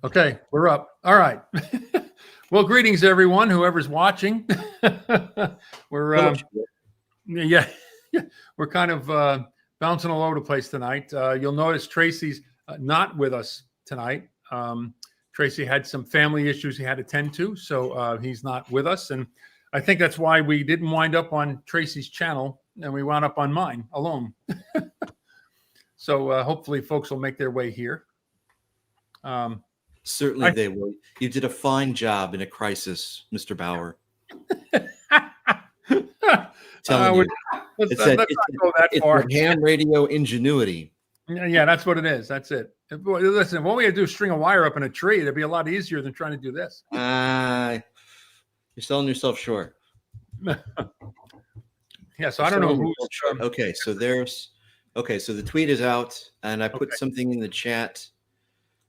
Okay, we're up. All right. Well, greetings, everyone, whoever's watching. We're yeah, we're kind of bouncing all over the place tonight. You'll notice Tracy's not with us tonight. Tracy had some family issues he had to tend to, so he's not with us. And I think that's why we didn't wind up on Tracy's channel and we wound up on mine alone. So hopefully folks will make their way here. Certainly they will. You did a fine job in a crisis, Mr. Bauer. Telling you. It's ham radio ingenuity. Yeah, that's what it is. That's it. Listen, if all we had to do is string a wire up in a tree, it'd be a lot easier than trying to do this. You're selling yourself short. Yeah, so I don't know who's okay, so so the tweet is out, and I put something in the chat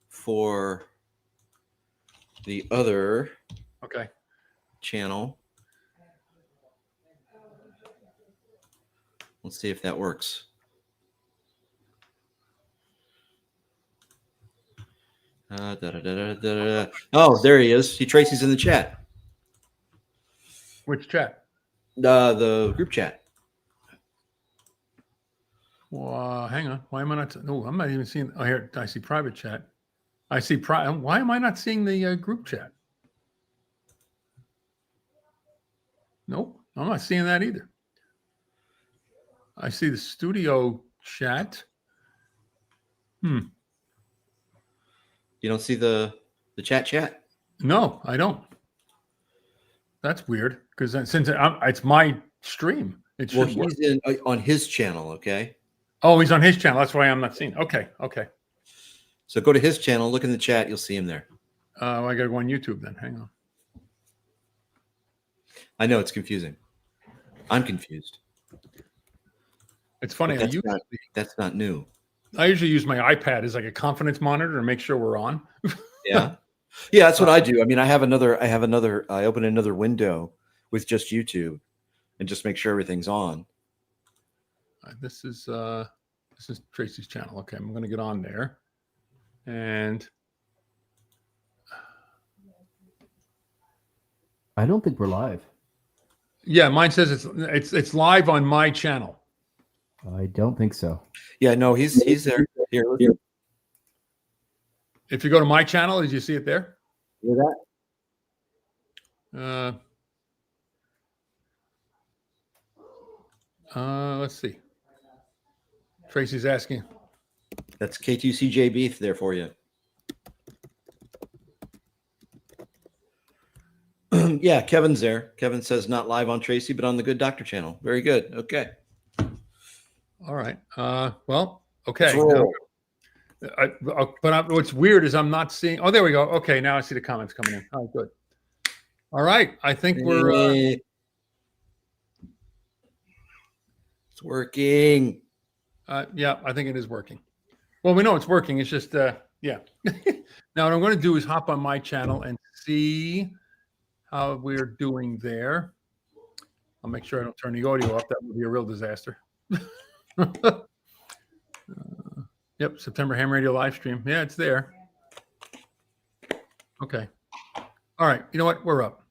for the other channel. Let's see if that works. Oh, there he is. Tracy's in the chat. Which chat? The group chat. Well, hang on. Why am I not? No, I'm not even seeing. Oh, here I see private chat. I see private. Why am I not seeing the group chat? Nope, I'm not seeing that either. I see the studio chat. You don't see the chat? No, I don't. That's weird because since it's my stream, it should he's on his channel. Okay. Oh, he's on his channel. That's why I'm not seeing. Okay. So go to his channel, look in the chat, you'll see him there. I got to go on YouTube then. Hang on. I know it's confusing. I'm confused. It's funny. That's not new. I usually use my iPad as like a confidence monitor to make sure we're on. Yeah, that's what I do. I mean, I open another window with just YouTube and just make sure everything's on. This is Tracy's channel. Okay, I'm going to get on there, and I don't think we're live. Yeah, mine says it's live on my channel. I don't think so. Yeah, no, he's there. Here. If you go to my channel, did you see it there? Hear that? Let's see. Tracy's asking. That's K2CJ Beef there for you. Yeah, Kevin's there. Kevin says not live on Tracy, but on the Good Doctor channel. Very good. Okay. All right. Well, okay. But what's weird is I'm not seeing. Oh, there we go. Okay, now I see the comments coming in. Oh, good. All right. I think we're. It's working. Yeah, I think it is working. Well, we know it's working. It's just, yeah. Now, what I'm going to do is hop on my channel and see how we're doing there. I'll make sure I don't turn the audio up. That would be a real disaster. Yep, September Ham Radio live stream. Yeah, it's there. Okay. All right. You know what? We're up.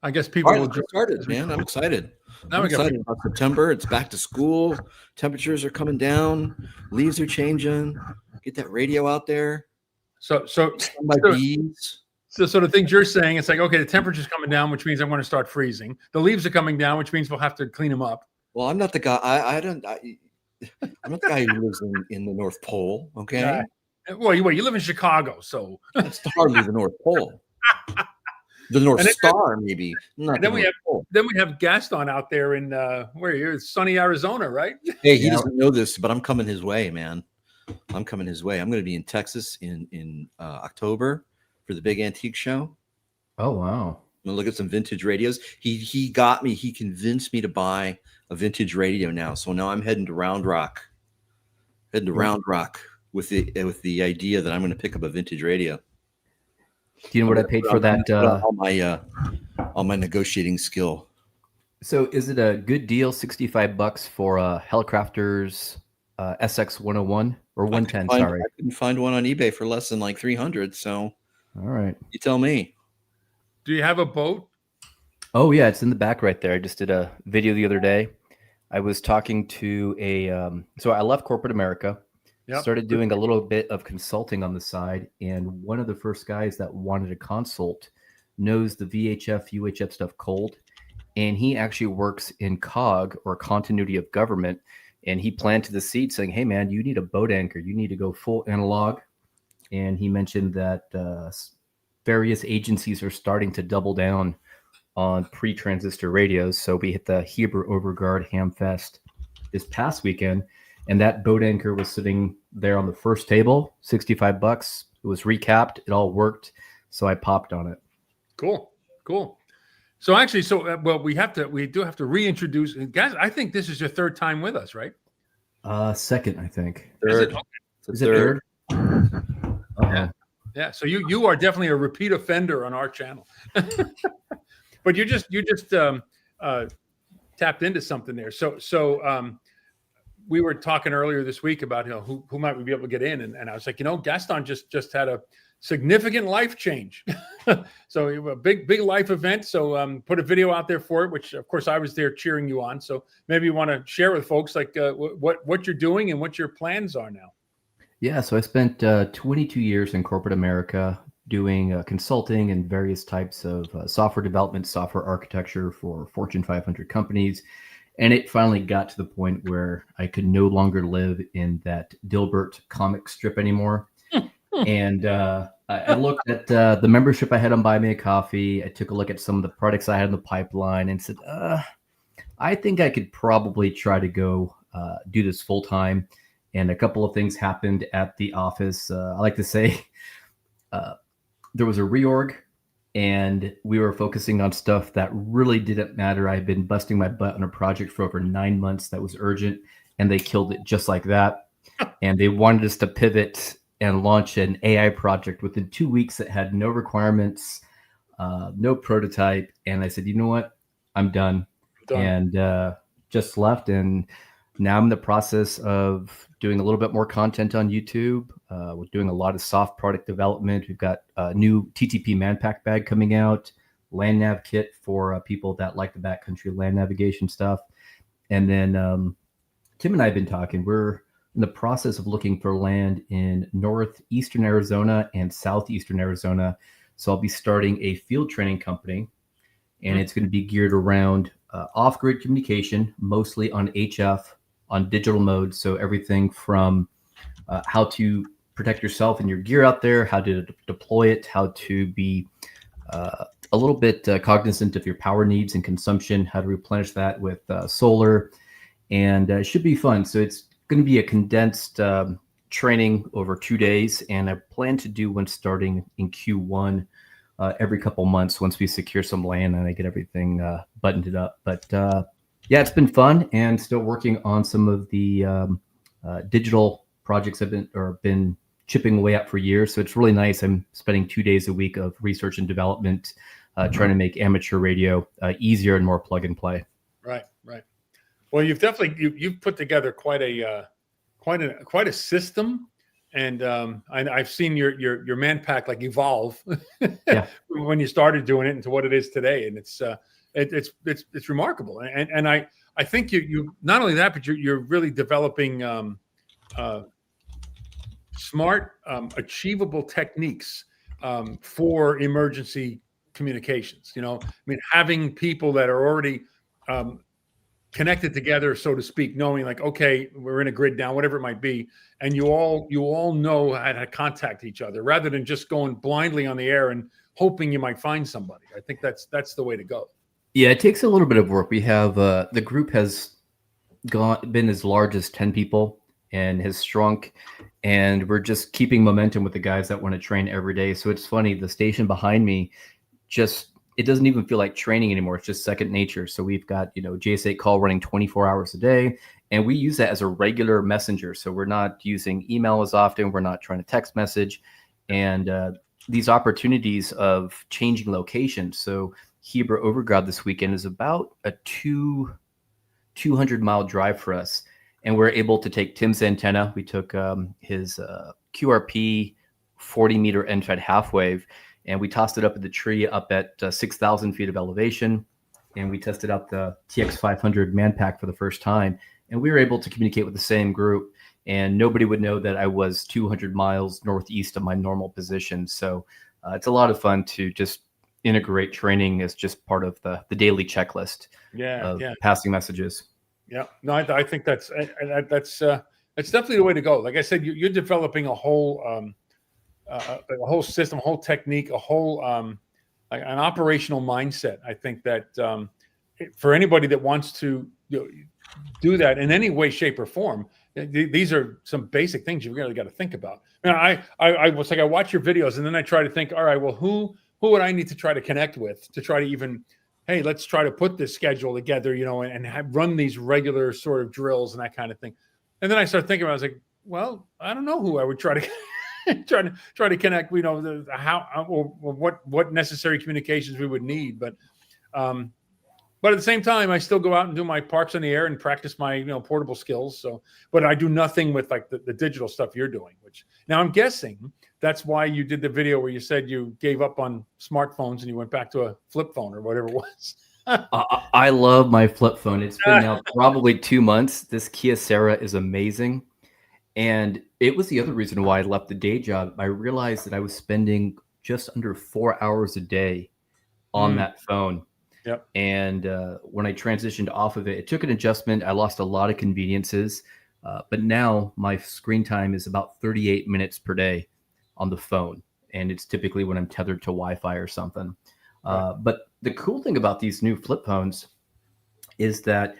I guess people will get started, man. I'm excited. I'm excited about September. It's back to school. Temperatures are coming down. Leaves are changing. Get that radio out there. So the things you're saying, it's like, okay, the temperature's coming down, which means I'm going to start freezing. The leaves are coming down, which means we'll have to clean them up. Well, I'm not the guy. I'm not the guy who lives in the North Pole. Okay. Well, you live in Chicago, so it's hardly the North Pole. The North Star, maybe. Then we have Gaston out there in sunny Arizona, right? Hey, he doesn't know this, but I'm coming his way, man. I'm coming his way. I'm going to be in Texas in October for the big antique show. Oh wow! I'm gonna look at some vintage radios. He got me. He convinced me to buy a vintage radio now. So now I'm heading to Round Rock. With the idea that I'm going to pick up a vintage radio. Do you know what I paid for that? All my negotiating skill. So is it a good deal? $65 for a Hellcrafters SX101 or 110. I Sorry. couldn't find one on eBay for less than like 300. So All right. you tell me. Do you have a boat? Oh yeah, it's in the back right there. I just did a video the other day. I was talking to so I left corporate America, Yep. started doing a little bit of consulting on the side, and one of the first guys that wanted a consult knows the VHF, UHF stuff cold, and he actually works in COG, or continuity of government, and he planted the seed saying, hey man, you need a boat anchor, you need to go full analog. And he mentioned that various agencies are starting to double down on pre-transistor radios. So we hit the Hebrew Overguard Hamfest this past weekend, and that boat anchor was sitting there on the first table, $65. It was recapped. It all worked. So I popped on it. Cool. So actually, well, we do have to reintroduce, guys. I think this is your third time with us, right? Second, I think. Third. Is it third? Yeah. So you are definitely a repeat offender on our channel. But you just tapped into something there. So we were talking earlier this week about who might we be able to get in, and I was like, Gaston just had a significant life change. So a big life event. So put a video out there for it, which of course I was there cheering you on. So maybe you want to share with folks like what you're doing and what your plans are now. Yeah, so I spent 22 years in corporate America doing consulting and various types of software development, software architecture for Fortune 500 companies. And it finally got to the point where I could no longer live in that Dilbert comic strip anymore. And I looked at the membership I had on Buy Me a Coffee. I took a look at some of the products I had in the pipeline and said, I think I could probably try to go do this full time. And a couple of things happened at the office. I like to say there was a reorg, and we were focusing on stuff that really didn't matter. I've been busting my butt on a project for over 9 months that was urgent, and they killed it just like that. And they wanted us to pivot and launch an AI project within 2 weeks that had no requirements, no prototype. And I said, you know what? I'm done. And just left. And now I'm in the process of doing a little bit more content on YouTube. We're doing a lot of soft product development. We've got a new TTP Manpack bag coming out, land nav kit for people that like the backcountry land navigation stuff. And then Tim and I have been talking. We're in the process of looking for land in northeastern Arizona and southeastern Arizona. So I'll be starting a field training company, and it's going to be geared around off-grid communication, mostly on HF, on digital mode. So everything from how to protect yourself and your gear out there, how to deploy it, how to be a little bit cognizant of your power needs and consumption, how to replenish that with solar, and it should be fun. So it's going to be a condensed training over 2 days, and I plan to do one starting in Q1 every couple months once we secure some land and I get everything buttoned it up. But yeah, it's been fun, and still working on some of the digital projects I've been chipping away at for years. So it's really nice. I'm spending 2 days a week of research and development, trying to make amateur radio easier and more plug and play. Right. Well, you've definitely you've put together quite a system, and I've seen your Manpack like evolve when you started doing it into what it is today, and it's remarkable. And I think you not only that, but you're really developing smart, achievable techniques for emergency communications. I mean, having people that are already connected together, so to speak, knowing like, okay, we're in a grid now, whatever it might be, and you all know how to contact each other rather than just going blindly on the air and hoping you might find somebody. I think that's the way to go. Yeah, it takes a little bit of work. We have the group has been as large as 10 people and has shrunk, and we're just keeping momentum with the guys that want to train every day. So it's funny, the station behind me it doesn't even feel like training anymore. It's just second nature. So we've got, JS8 call running 24 hours a day, and we use that as a regular messenger. So we're not using email as often. We're not trying to text message. And these opportunities of changing locations. So Hebrew Overguard this weekend is about a 200-mile drive for us. and we're able to take Tim's antenna. We took his QRP 40-meter end-fed half-wave, and we tossed it up in the tree up at 6,000 feet of elevation, and we tested out the TX500 Manpack for the first time, and we were able to communicate with the same group, and nobody would know that I was 200 miles northeast of my normal position. So it's a lot of fun to just integrate training as just part of the daily checklist of passing messages. Yeah, no, I think that's definitely the way to go. Like I said, you're developing a whole system, a whole technique, a whole an operational mindset. I think that for anybody that wants to do that in any way, shape, or form, these are some basic things you really got to think about. I was like, I watch your videos and then I try to think, all right, well, who would I need to try to connect with to try to even, hey, let's try to put this schedule together, and run these regular sort of drills and that kind of thing. And then I started thinking about it, I was like, well, I don't know who I would try to try to connect, what necessary communications we would need. But at the same time, I still go out and do my parks in the air and practice my, portable skills. So, but I do nothing with like the digital stuff you're doing, which now I'm guessing that's why you did the video where you said you gave up on smartphones and you went back to a flip phone or whatever it was. I love my flip phone. It's been now probably 2 months. This Kyocera is amazing. And it was the other reason why I left the day job. I realized that I was spending just under 4 hours a day on that phone. Yep. And when I transitioned off of it, it took an adjustment. I lost a lot of conveniences. But now my screen time is about 38 minutes per day on the phone. And it's typically when I'm tethered to Wi-Fi or something. Right. But the cool thing about these new flip phones is that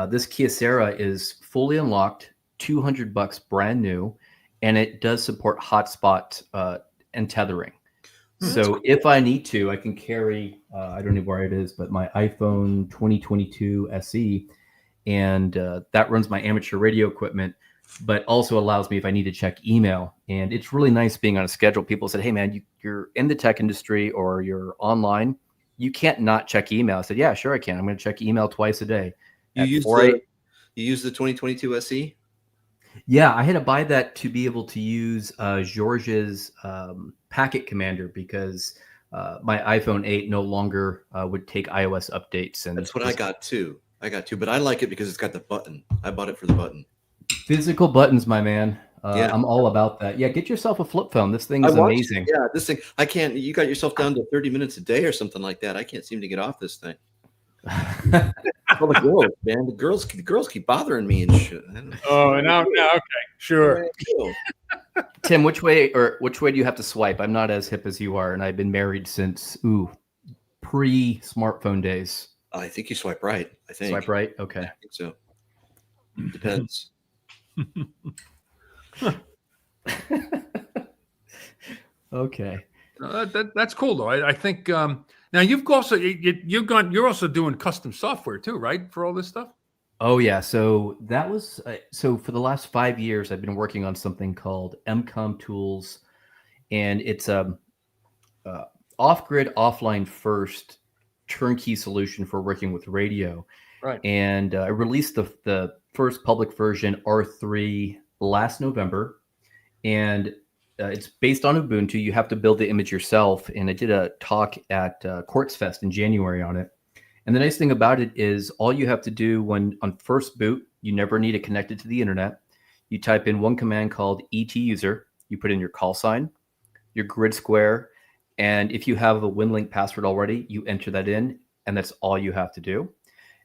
this Kyocera is fully unlocked, $200 brand new, and it does support hotspot and tethering. So if I need to, I can carry, I don't know where it is, but my iPhone 2022 SE, and that runs my amateur radio equipment, but also allows me if I need to check email. And it's really nice being on a schedule. People said, hey, man, you're in the tech industry or you're online. You can't not check email. I said, yeah, sure I can. I'm going to check email twice a day. You use the 2022 SE? Yeah, I had to buy that to be able to use George's packet commander because my iPhone 8 no longer would take iOS updates. And that's what I got too. But I like it because it's got the button. I bought it for the button. Physical buttons, my man. Yeah. I'm all about that. Yeah, get yourself a flip phone. This thing is amazing. Yeah, this thing. I can't. You got yourself down to 30 minutes a day or something like that. I can't seem to get off this thing. Well, the girls, man, the girls keep bothering me and shit. Oh, now, okay, sure. Tim, which way do you have to swipe? I'm not as hip as you are, and I've been married since pre-smartphone days. I think you swipe right. I think swipe right. Okay, I think so. Depends. Okay. That's cool though. I think now you're also doing custom software too, right? For all this stuff. Oh yeah. So that was so for the last 5 years, I've been working on something called MCOM Tools, and it's off-grid, offline first turnkey solution for working with radio. Right. And I released the first public version R3 last November, and it's based on Ubuntu. You have to build the image yourself. And I did a talk at Quartz Fest in January on it. And the nice thing about it is all you have to do when on first boot, you never need to connect it to the internet. You type in one command called etuser. You put in your call sign, your grid square, and if you have a WinLink password already, you enter that in, and that's all you have to do.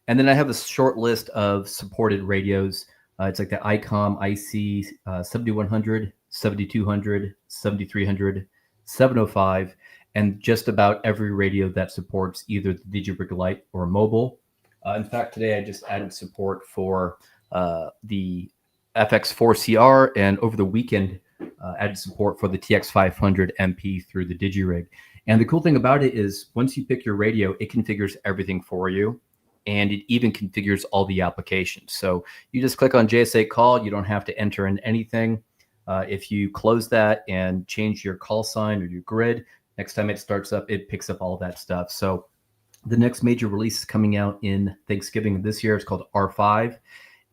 And then I have a short list of supported radios. It's like the ICOM IC 7100, 7200, 7300, 705, and just about every radio that supports either the DigiBrick Lite or mobile. In fact, today I just added support for the FX4CR, and over the weekend added support for the TX500 MP through the DigiRig. And the cool thing about it is once you pick your radio, it configures everything for you. And it even configures all the applications. So you just click on JS8 call. You don't have to enter in anything. If you close that and change your call sign or your grid, next time it starts up, it picks up all that stuff. So the next major release is coming out in Thanksgiving of this year. It's called R5.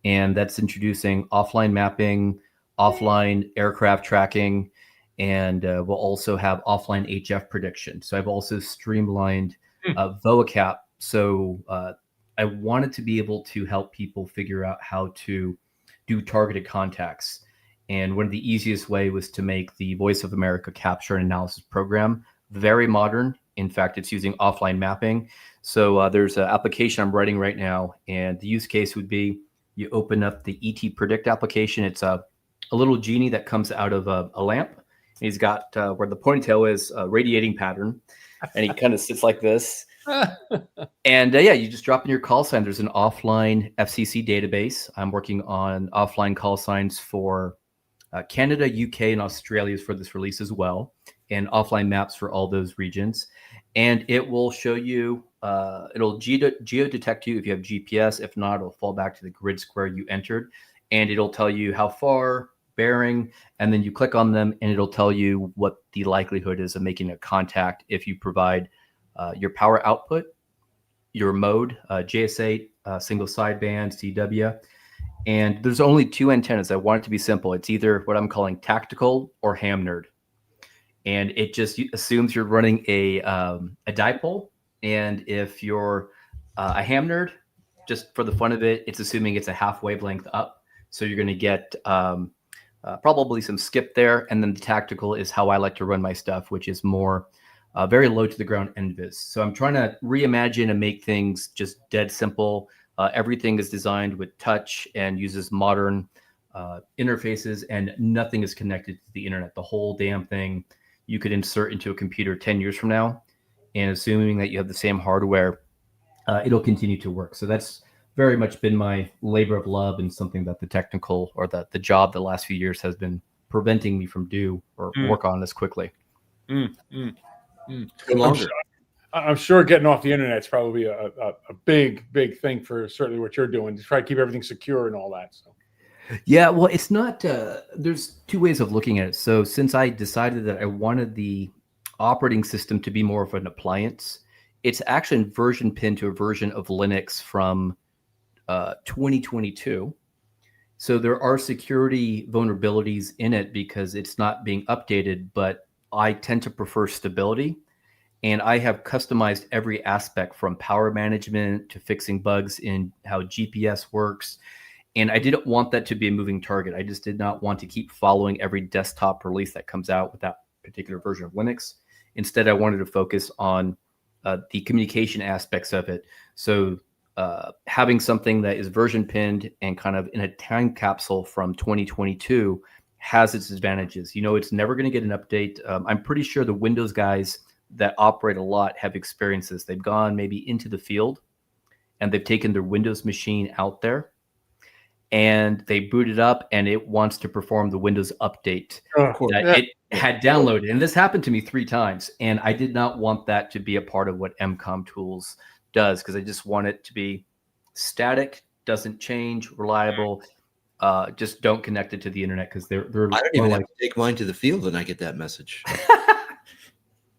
and that's introducing offline mapping, offline aircraft tracking, and we'll also have offline HF prediction. So I've also streamlined VOACAP. So I wanted to be able to help people figure out how to do targeted contacts. And one of the easiest way was to make the Voice of America capture and analysis program very modern. In fact, it's using offline mapping. So there's an application I'm writing right now, and the use case would be you open up the ET Predict application. It's a little genie that comes out of a lamp. He's got where the ponytail is a radiating pattern, and he kind of sits like this. And yeah, you just drop in your call sign. There's an offline FCC database. I'm working on offline call signs for Canada, UK, and Australia for this release as well, and offline maps for all those regions. And it will show you, it'll geo-detect you if you have GPS. If not, it'll fall back to the grid square you entered, and it'll tell you how far, bearing, and then you click on them, and it'll tell you what the likelihood is of making a contact if you provide your power output, your mode, JS8, single sideband, CW. And there's only two antennas. I want it to be simple. It's either what I'm calling tactical or ham nerd. And it just assumes you're running a dipole. And if you're a ham nerd, just for the fun of it, it's assuming it's a half wavelength up. So you're going to get probably some skip there. And then the tactical is how I like to run my stuff, which is more very low to the ground NVIS. So I'm trying to reimagine and make things just dead simple. Everything is designed with touch and uses modern interfaces, and nothing is connected to the internet. The whole damn thing you could insert into a computer 10 years from now, and assuming that you have the same hardware, it'll continue to work. So that's very much been my labor of love, and something that the technical or the job the last few years has been preventing me from do or work on this quickly. I'm sure getting off the internet is probably a big thing for certainly what you're doing to try to keep everything secure and all that. So. Yeah, well, it's not, there's two ways of looking at it. So since I decided that I wanted the operating system to be more of an appliance, it's actually version pinned to a version of Linux from 2022. So there are security vulnerabilities in it because it's not being updated, but I tend to prefer stability. And I have customized every aspect from power management to fixing bugs in how GPS works. And I didn't want that to be a moving target. I just did not want to keep following every desktop release that comes out with that particular version of Linux. Instead, I wanted to focus on the communication aspects of it. So having something that is version pinned and kind of in a time capsule from 2022 has its advantages. You know, it's never going to get an update. I'm pretty sure the Windows guys that operate a lot have experienced this. They've gone maybe into the field and they've taken their Windows machine out there and they boot it up and it wants to perform the Windows update that it had downloaded. And this happened to me 3 times. And I did not want that to be a part of what MCOM Tools does, because I just want it to be static, doesn't change, reliable. Just don't connect it to the internet, because they're I don't even have to take mine to the field and I get that message.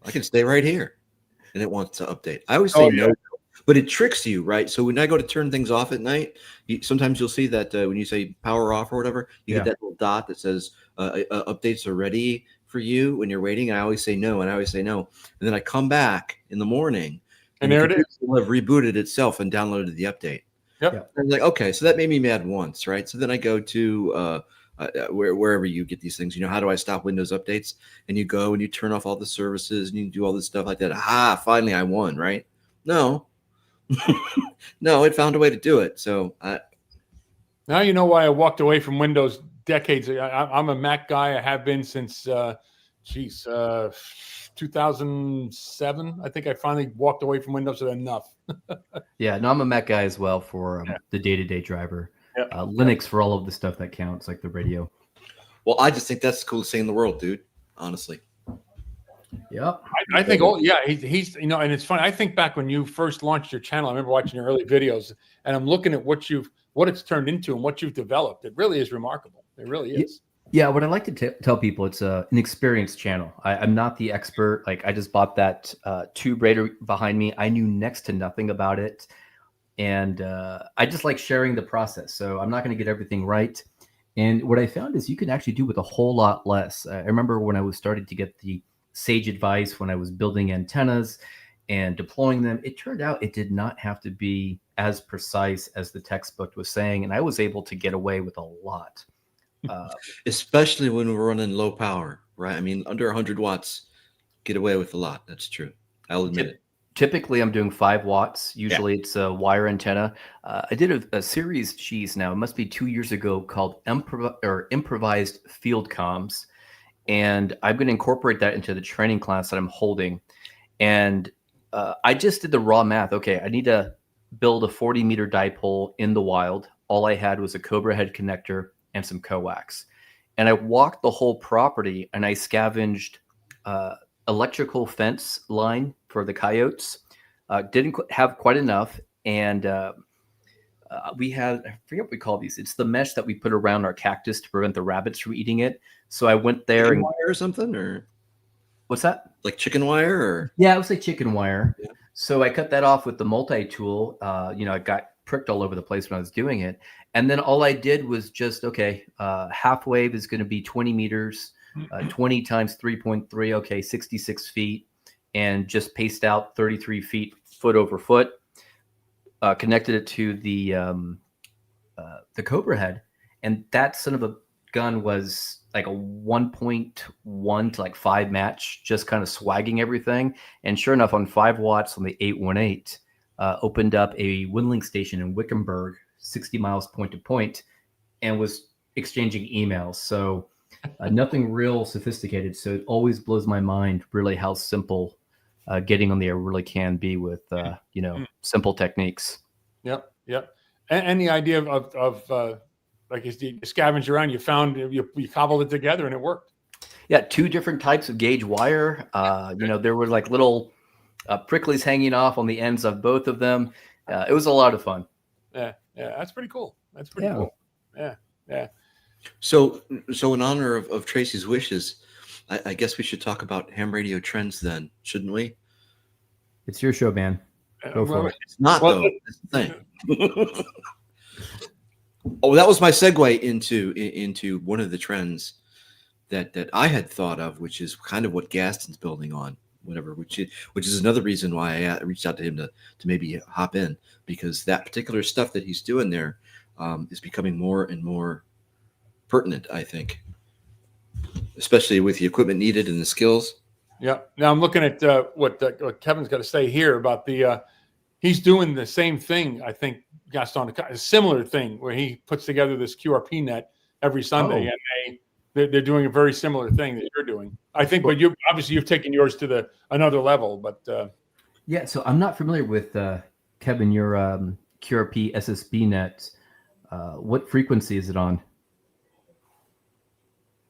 I can stay right here and it wants to update. I always say no, but it tricks you, right? So when I go to turn things off at night, sometimes you'll see that when you say power off or whatever, you get that little dot that says updates are ready for you when you're waiting. And I always say no, and I always say no. And then I come back in the morning and there it is. Will have rebooted itself and downloaded the update. Yep. I'm like, okay, so that made me mad once, right? So then I go to wherever you get these things, you know, how do I stop Windows updates? And you go and you turn off all the services and you do all this stuff like that. Finally I won, right? No, no, it found a way to do it. So now you know why I walked away from Windows decades ago. I'm a Mac guy. I have been since 2007. I think I finally walked away from Windows. Enough. Yeah, no, I'm a Mac guy as well for the day-to-day driver. Linux for all of the stuff that counts, like the radio. Well, I just think that's the coolest thing in the world, dude. Honestly. Yeah, I think. He's you know, and it's funny. I think back when you first launched your channel, I remember watching your early videos, and I'm looking at what it's turned into and what you've developed. It really is remarkable. It really is. Yeah, what I like to tell people, it's an experienced channel. I'm not the expert. Like, I just bought that tube radar behind me. I knew next to nothing about it. And I just like sharing the process. So I'm not going to get everything right. And what I found is you can actually do with a whole lot less. I remember when I was starting to get the sage advice when I was building antennas and deploying them, it turned out it did not have to be as precise as the textbook was saying. And I was able to get away with a lot. Especially when we're running low power, right? I mean, under 100 watts, get away with a lot. That's true. I'll admit it. Typically, I'm doing 5 watts. Usually, it's a wire antenna. I did a series, now it must be 2 years ago, called Improvised Field Comms. And I'm going to incorporate that into the training class that I'm holding. And I just did the raw math. Okay, I need to build a 40-meter dipole in the wild. All I had was a Cobra head connector and some coax. And I walked the whole property, and I scavenged electrical fence line for the coyotes. Didn't have quite enough. And we had, I forget what we call these. It's the mesh that we put around our cactus to prevent the rabbits from eating it. So I went there Chicken and wire or something, or what's that? like chicken wire, or Yeah, it was like chicken wire. Yeah. So I cut that off with the multi-tool. It got pricked all over the place when I was doing it. And then all I did was just, half wave is going to be 20 meters, 20 times 3.3, 66 feet, and just paced out 33 feet, foot over foot, connected it to the Cobra head. And that son of a gun was like a 1.1 to like 5 match, just kind of swagging everything. And sure enough, on 5 watts on the 818, opened up a Winlink station in Wickenburg, 60 miles point to point, and was exchanging emails. So nothing real sophisticated. So it always blows my mind really how simple getting on the air really can be with, simple techniques. Yep. And the idea of like you scavenged around, you found, you cobbled it together and it worked. Yeah, 2 different types of gauge wire. There were like little pricklies hanging off on the ends of both of them. It was a lot of fun. Yeah, that's pretty cool. Cool. Yeah. So in honor of Tracy's wishes, I guess we should talk about ham radio trends then, shouldn't we? It's your show, man. Go for it. It's not, though. That's the thing. Oh, that was my segue into one of the trends that I had thought of, which is kind of what Gaston's building on, whatever, which is another reason why I reached out to him to maybe hop in, because that particular stuff that he's doing there is becoming more and more pertinent, I think, especially with the equipment needed and the skills. Yeah. Now I'm looking at what Kevin's got to say here about he's doing the same thing. I think Gaston, a similar thing where he puts together this QRP net every Sunday, and they're doing a very similar thing that you're doing, I think. But you've taken yours to another level. But yeah, so I'm not familiar with Kevin, your QRP SSB net. What frequency is it on?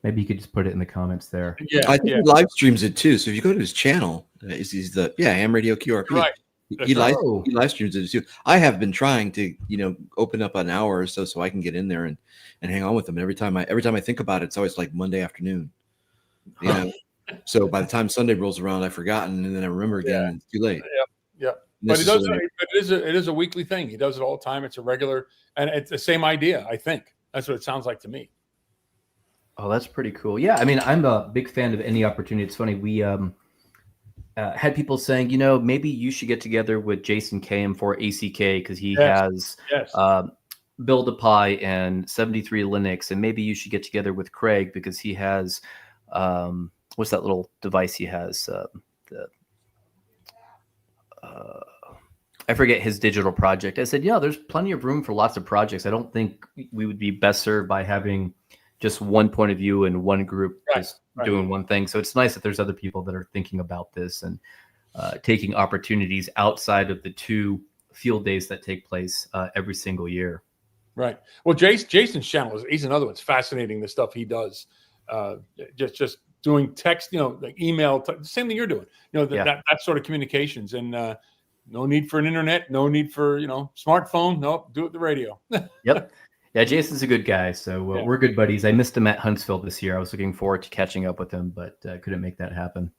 Maybe you could just put it in the comments there. Yeah, I think he live streams it too. So if you go to his channel, he's the ham radio QRP. Right. He live streams it too. I have been trying to, open up an hour or so I can get in there and hang on with them. And every time I think about it, it's always like Monday afternoon. So by the time Sunday rolls around, I've forgotten, and then I remember again, and it's too late. Yeah. But it is a weekly thing. He does it all the time. It's a regular, and it's the same idea. I think that's what it sounds like to me. Oh, that's pretty cool. Yeah, I mean, I'm a big fan of any opportunity. It's funny, we had people saying, maybe you should get together with Jason KM for ACK, because he has Build a Pi and 73 Linux, and maybe you should get together with Craig because he has what's that little device he has? I forget his digital project. I said, there's plenty of room for lots of projects. I don't think we would be best served by having just one point of view and one group doing one thing. So it's nice that there's other people that are thinking about this and taking opportunities outside of the 2 field days that take place every single year. Right. Well, Jason's channel he's another one. It's fascinating, the stuff he does. Just doing text, like email, same thing you're doing. That sort of communications, and no need for an internet, no need for smartphone. Nope, do it the radio. Yep. Yeah, Jason's a good guy, so we're good buddies. I missed him at Huntsville this year. I was looking forward to catching up with him, but couldn't make that happen.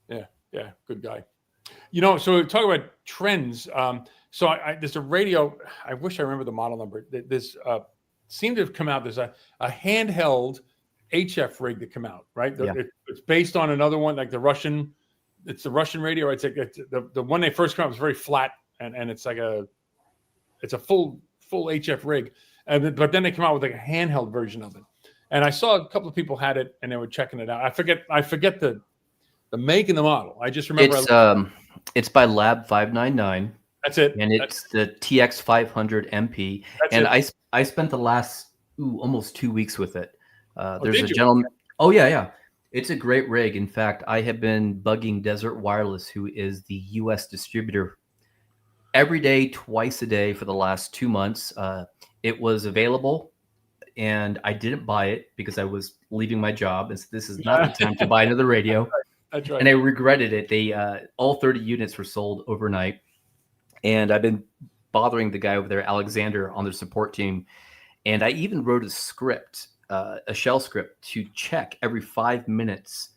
Yeah, good guy. So talk about trends. So there's a radio. I wish I remember the model number. There's seemed to have come out. There's a handheld HF rig that come out, right? It's based on another one, like the Russian. It's the Russian radio. It's like the one they first came out was very flat, and it's like it's a full HF rig, but then they come out with like a handheld version of it. And I saw a couple of people had it, and they were checking it out. I forget the make and the model. I just remember it's by Lab 599. That's it. And it's the TX 500 MP. And I spent the last almost 2 weeks with it. There's a gentleman. Oh, yeah. It's a great rig. In fact, I have been bugging Desert Wireless, who is the U.S. distributor, every day, twice a day for the last 2 months. It was available, and I didn't buy it because I was leaving my job. And so this is not the time to buy another radio. That's right. And I regretted it. They all 30 units were sold overnight. And I've been bothering the guy over there, Alexander, on their support team. And I even wrote a script, a shell script, to check every 5 minutes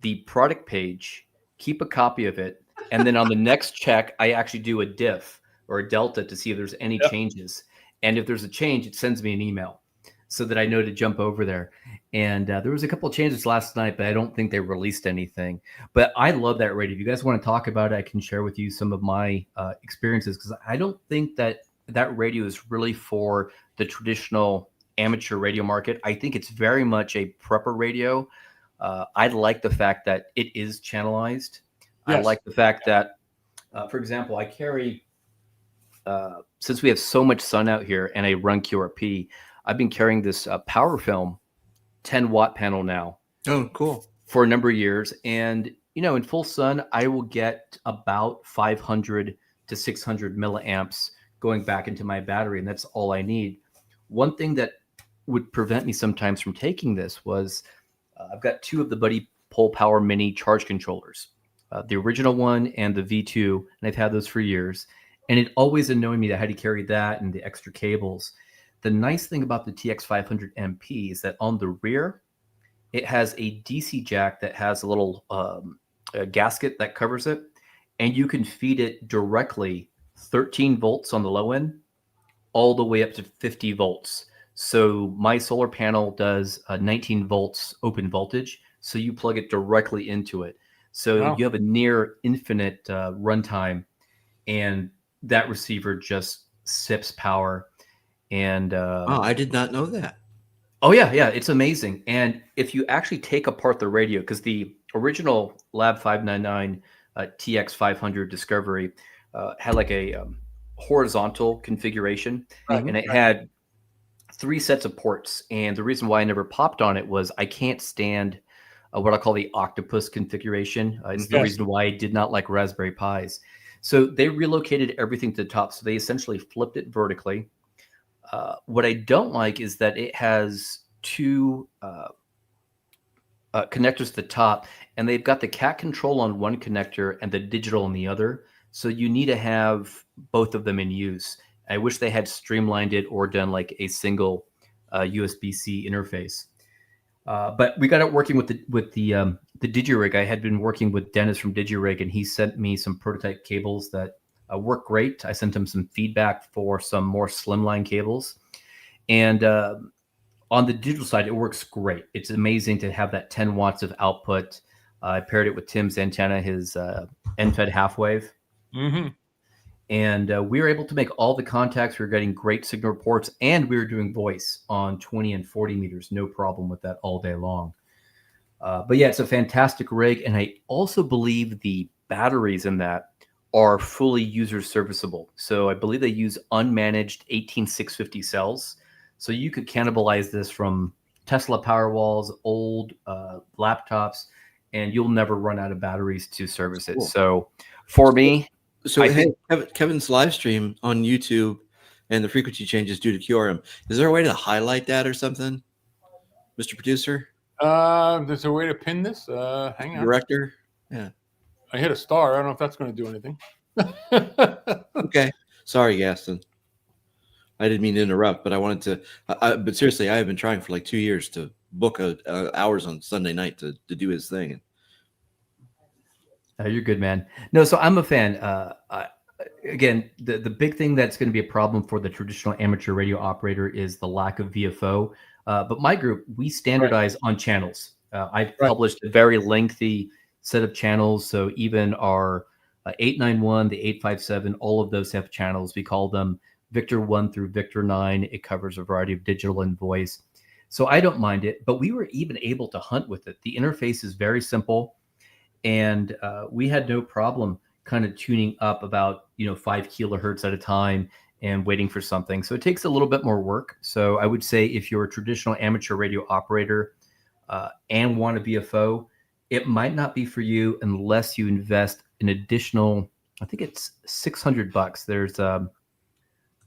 the product page, keep a copy of it. And then on the next check, I actually do a diff or a delta to see if there's any changes. And if there's a change, it sends me an email so that I know to jump over there. And there was a couple of changes last night, but I don't think they released anything. But I love that radio. If you guys want to talk about it, I can share with you some of my experiences, because I don't think that radio is really for the traditional amateur radio market. I think it's very much a prepper radio. I like the fact that it is channelized. Yes. I like the fact that, for example, I carry, since we have so much sun out here and I run QRP, I've been carrying this Power Film 10-watt panel now. Oh, cool. For a number of years. And, in full sun, I will get about 500 to 600 milliamps going back into my battery. And that's all I need. One thing that would prevent me sometimes from taking this was I've got two of the Buddy Pole Power Mini charge controllers, the original one and the V2. And I've had those for years. And it always annoyed me that I had to carry that and the extra cables. The nice thing about the TX500 MP is that on the rear, it has a DC jack that has a little a gasket that covers it, and you can feed it directly 13 volts on the low end, all the way up to 50 volts. So my solar panel does 19 volts open voltage, so you plug it directly into it. So you have a near infinite runtime, and that receiver just sips power. And I did not know that. Oh yeah, it's amazing. And if you actually take apart the radio, because the original Lab 599 TX500 Discovery had like a horizontal configuration, and it had 3 sets of ports. And the reason why I never popped on it was I can't stand what I call the octopus configuration. It's the reason why I did not like Raspberry Pis. So they relocated everything to the top. So they essentially flipped it vertically. What I don't like is that it has 2 connectors at the top, and they've got the cat control on one connector and the digital on the other. So you need to have both of them in use. I wish they had streamlined it or done like a single USB-C interface. But we got it working with the DigiRig. I had been working with Dennis from DigiRig, and he sent me some prototype cables that work great. I sent him some feedback for some more slimline cables. And on the digital side, it works great. It's amazing to have that 10 watts of output. I paired it with Tim's antenna, his end-fed half-wave. Mm-hmm. And we were able to make all the contacts. We were getting great signal reports, and we were doing voice on 20 and 40 meters. No problem with that all day long. But yeah, it's a fantastic rig. And I also believe the batteries in that are fully user serviceable. So I believe they use unmanaged 18650 cells. So you could cannibalize this from Tesla Powerwalls, old laptops, and you'll never run out of batteries to service it. Cool. So for me, Kevin's live stream on YouTube and the frequency changes due to QRM. Is there a way to highlight that or something, Mr. Producer? There's a way to pin this. Hang on. Director? Yeah. I hit a star. I don't know if that's going to do anything. Okay. Sorry, Gaston. I didn't mean to interrupt, but I wanted to. But seriously, I have been trying for like 2 years to book hours on Sunday night to do his thing. You're good, man. No, so I'm a fan. again, the big thing that's going to be a problem for the traditional amateur radio operator is the lack of VFO. But my group, we standardize on channels. I've published a very lengthy set of channels. So even our 891, the 857, all of those have channels. We call them Victor 1 through Victor 9. It covers a variety of digital and voice. So I don't mind it, but we were even able to hunt with it. The interface is very simple, and we had no problem kind of tuning up about 5 kilohertz at a time and waiting for something. So it takes a little bit more work. So I would say if you're a traditional amateur radio operator and want a VFO, it might not be for you unless you invest an additional, I think it's $600. There's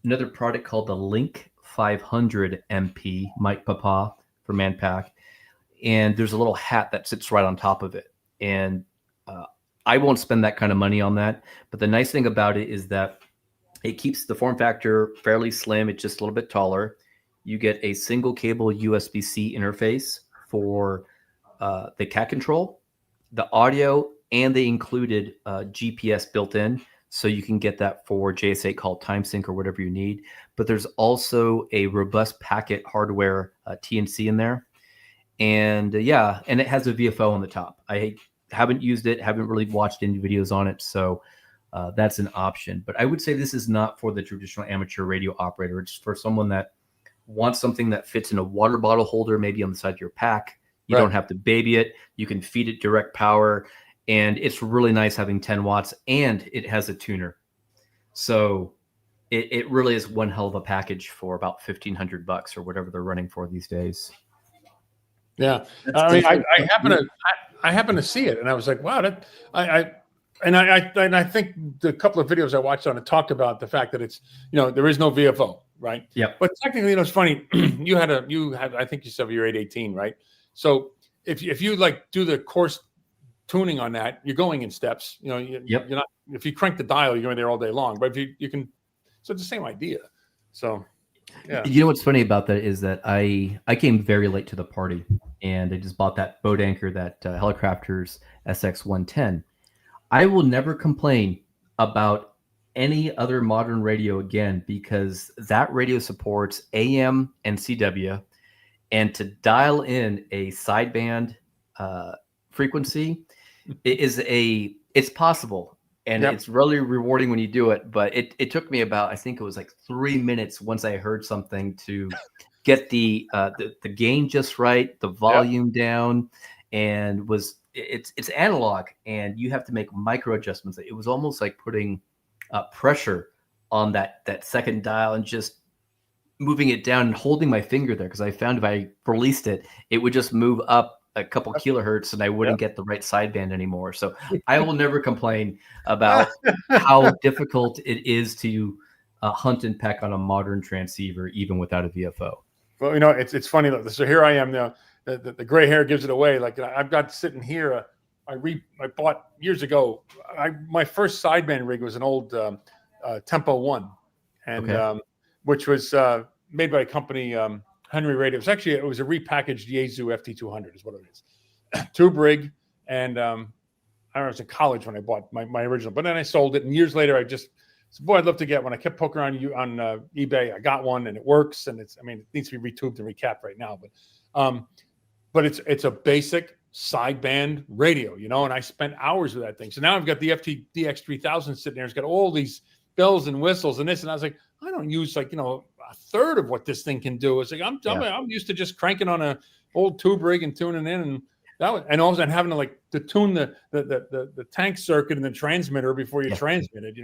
another product called the Link 500 MP, Mike Papa for Manpack. And there's a little hat that sits right on top of it. And I won't spend that kind of money on that. But the nice thing about it is that it keeps the form factor fairly slim. It's just a little bit taller. You get a single cable USB-C interface for the cat control, the audio, and they included GPS built in. So you can get that for JS8 called TimeSync or whatever you need. But there's also a robust packet hardware TNC in there. And and it has a VFO on the top. I haven't used it, haven't really watched any videos on it. So that's an option. But I would say this is not for the traditional amateur radio operator. It's for someone that wants something that fits in a water bottle holder, maybe on the side of your pack. You don't have to baby it. You can feed it direct power. And it's really nice having 10 watts, and it has a tuner. So it really is one hell of a package for about $1,500 or whatever they're running for these days. Yeah. I mean, I happen to see it, and I was like, wow, I think the couple of videos I watched on it talked about the fact that it's, there is no VFO, right? Yeah. But technically, it's funny. you had, I think you said your 818, right? So if you like do the course tuning on that, you're going in steps. You're not. If you crank the dial, you're going there all day long. But if you can, so it's the same idea. So, yeah. You know what's funny about that is that I came very late to the party, and I just bought that boat anchor, that Helicrafters SX110. I will never complain about any other modern radio again, because that radio supports AM and CW, and to dial in a sideband frequency it's possible, and it's really rewarding when you do it. But it took me about, I think it was like 3 minutes once I heard something to get the gain just right, the volume down, and it's analog, and you have to make micro adjustments. It was almost like putting pressure on that second dial and just moving it down and holding my finger there, because I found if I released it, it would just move up a couple kilohertz and I wouldn't get the right sideband anymore. So I will never complain about how difficult it is to hunt and peck on a modern transceiver, even without a VFO. Well, it's funny. So here I am now. The gray hair gives it away. Like I've got sitting here. I bought years ago. My first sideband rig was an old Tempo 1, and which was made by a company, Henry Radio. It was a repackaged Yaesu FT200 is what it is. Tube rig, and I was in college when I bought my original, but then I sold it, and years later I just said, boy, I'd love to get one. I kept poking around on eBay. I got one, and it works, and it needs to be retubed and recapped right now, but it's a basic sideband radio, and I spent hours with that thing. So now I've got the FTDX3000 sitting there. It's got all these bells and whistles and this, and I was like, I don't use a third of what this thing can do. It's like I'm used to just cranking on a old tube rig and tuning in, and and all of a sudden having to tune the tank circuit and the transmitter before you transmit it. You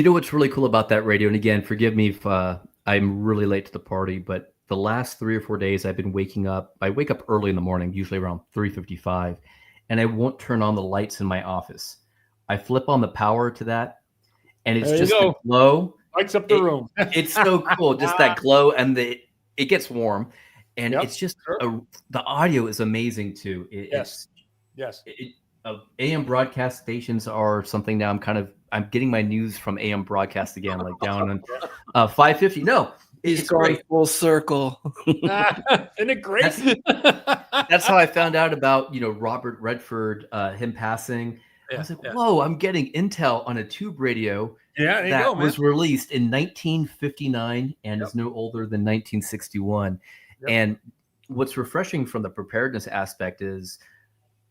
know what's really cool about that radio, and again, forgive me if I'm really late to the party, but the last 3 or 4 days I've been waking up. I wake up early in the morning, usually around 3:55, and I won't turn on the lights in my office. I flip on the power to that, and it's just the glow. Lights up the room. It's so cool, just that glow, and it gets warm, and it's just the audio is amazing too. Yes. AM broadcast stations are something now. I'm getting my news from AM broadcast again, like down on 550. No, it's going full circle. Isn't it great? That's how I found out about Robert Redford, him passing. I was like, whoa, I'm getting intel on a tube radio Yeah, there you that go, man. was released in 1959 and is no older than 1961. Yep. And what's refreshing from the preparedness aspect is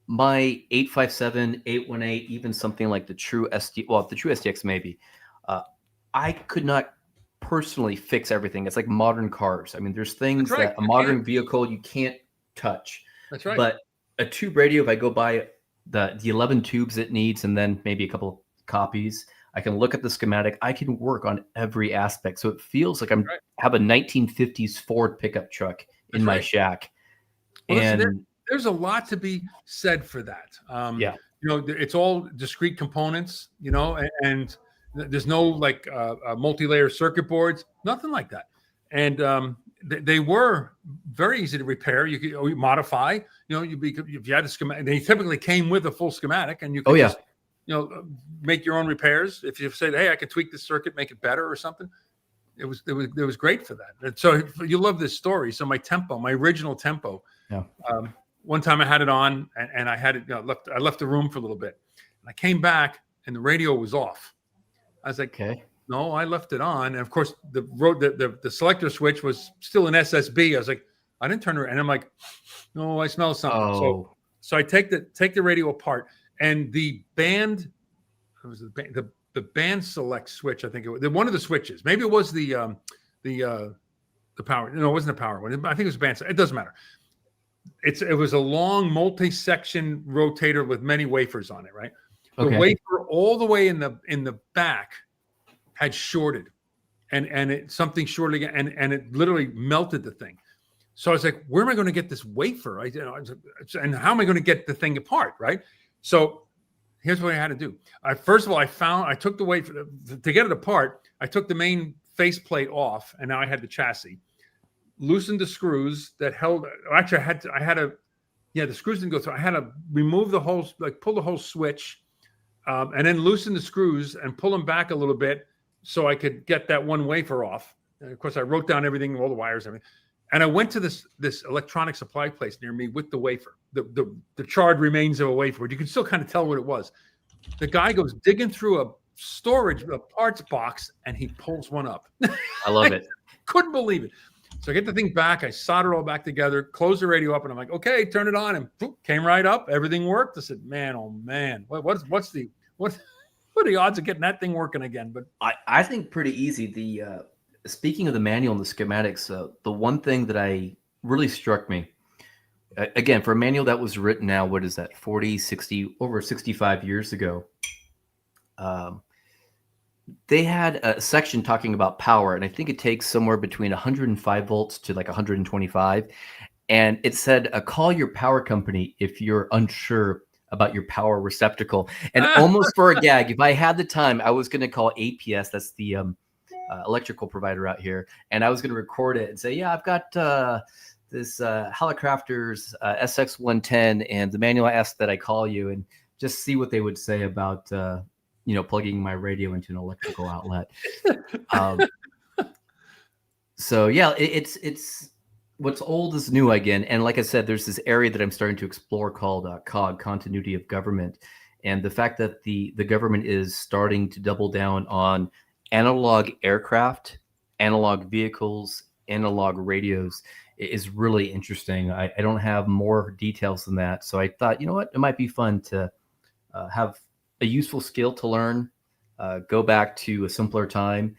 my 857, 818, even something like the True SDX maybe, I could not personally fix everything. It's like modern cars. I mean, there's things That's right. that a modern vehicle you can't touch. That's right. But a tube radio, if I go by the 11 tubes it needs and then maybe a couple of copies, I can look at the schematic. I can work on every aspect. So it feels like have a 1950s Ford pickup truck in my shack. Well, and listen, there's a lot to be said for that. Yeah. You know, it's all discrete components, you know, and there's no like multi-layer circuit boards, nothing like that. And they were very easy to repair. You could modify, you know, if you had a schematic, they typically came with a full schematic, and you could just, you know, make your own repairs. If you said, hey, I could tweak this circuit, make it better or something, it was great for that. And so you love this story. So my original tempo, one time I had it on and I had it, I left the room for a little bit, and I came back and the radio was off. I was like, okay. No, I left it on. And of course, the selector switch was still an SSB. I was like, I didn't turn it. And I'm like, no, I smell something. Oh. So I take the radio apart, and the band, it was the band select switch. I think it was one of the switches. Maybe it was the power. No, it wasn't the power one. I think it was band. It doesn't matter. It was a long multi-section rotator with many wafers on it, right? The wafer all the way in the back had shorted, and something shorted again, and it literally melted the thing. So I was like, where am I going to get this wafer? And how am I going to get the thing apart, right? So here's what I had to do. First of all, I took the wafer to get it apart. I took the main faceplate off, and now I had the chassis. Loosened the screws that held. Actually, the screws didn't go through. I had to remove the whole, pull the whole switch, and then loosen the screws and pull them back a little bit so I could get that one wafer off. And of course, I wrote down everything, all the wires, everything. And I went to this electronic supply place near me with the wafer, the charred remains of a wafer, but you can still kind of tell what it was. The guy goes digging through a parts box, and he pulls one up. I love it. Couldn't believe it. So I get the thing back, I solder it all back together, close the radio up, and I'm like, okay, turn it on, and boop, came right up. Everything worked. I said, man, oh man, what are the odds of getting that thing working again? But I think pretty easy. Speaking of the manual and the schematics, the one thing that really struck me, again, for a manual that was written now, what is that, 40, 60, over 65 years ago, they had a section talking about power, and I think it takes somewhere between 105 volts to like 125. And it said, call your power company if you're unsure about your power receptacle. And almost for a gag, if I had the time, I was going to call APS. That's the electrical provider out here. And I was going to record it and say, yeah, I've got this Hallicrafters SX110, and the manual asked that I call you, and just see what they would say about plugging my radio into an electrical outlet. So yeah, it's what's old is new again. And like I said, there's this area that I'm starting to explore called COG, continuity of government. And the fact that the government is starting to double down on analog aircraft, analog vehicles, analog radios is really interesting. I don't have more details than that. So I thought, you know what, it might be fun to have a useful skill to learn, go back to a simpler time,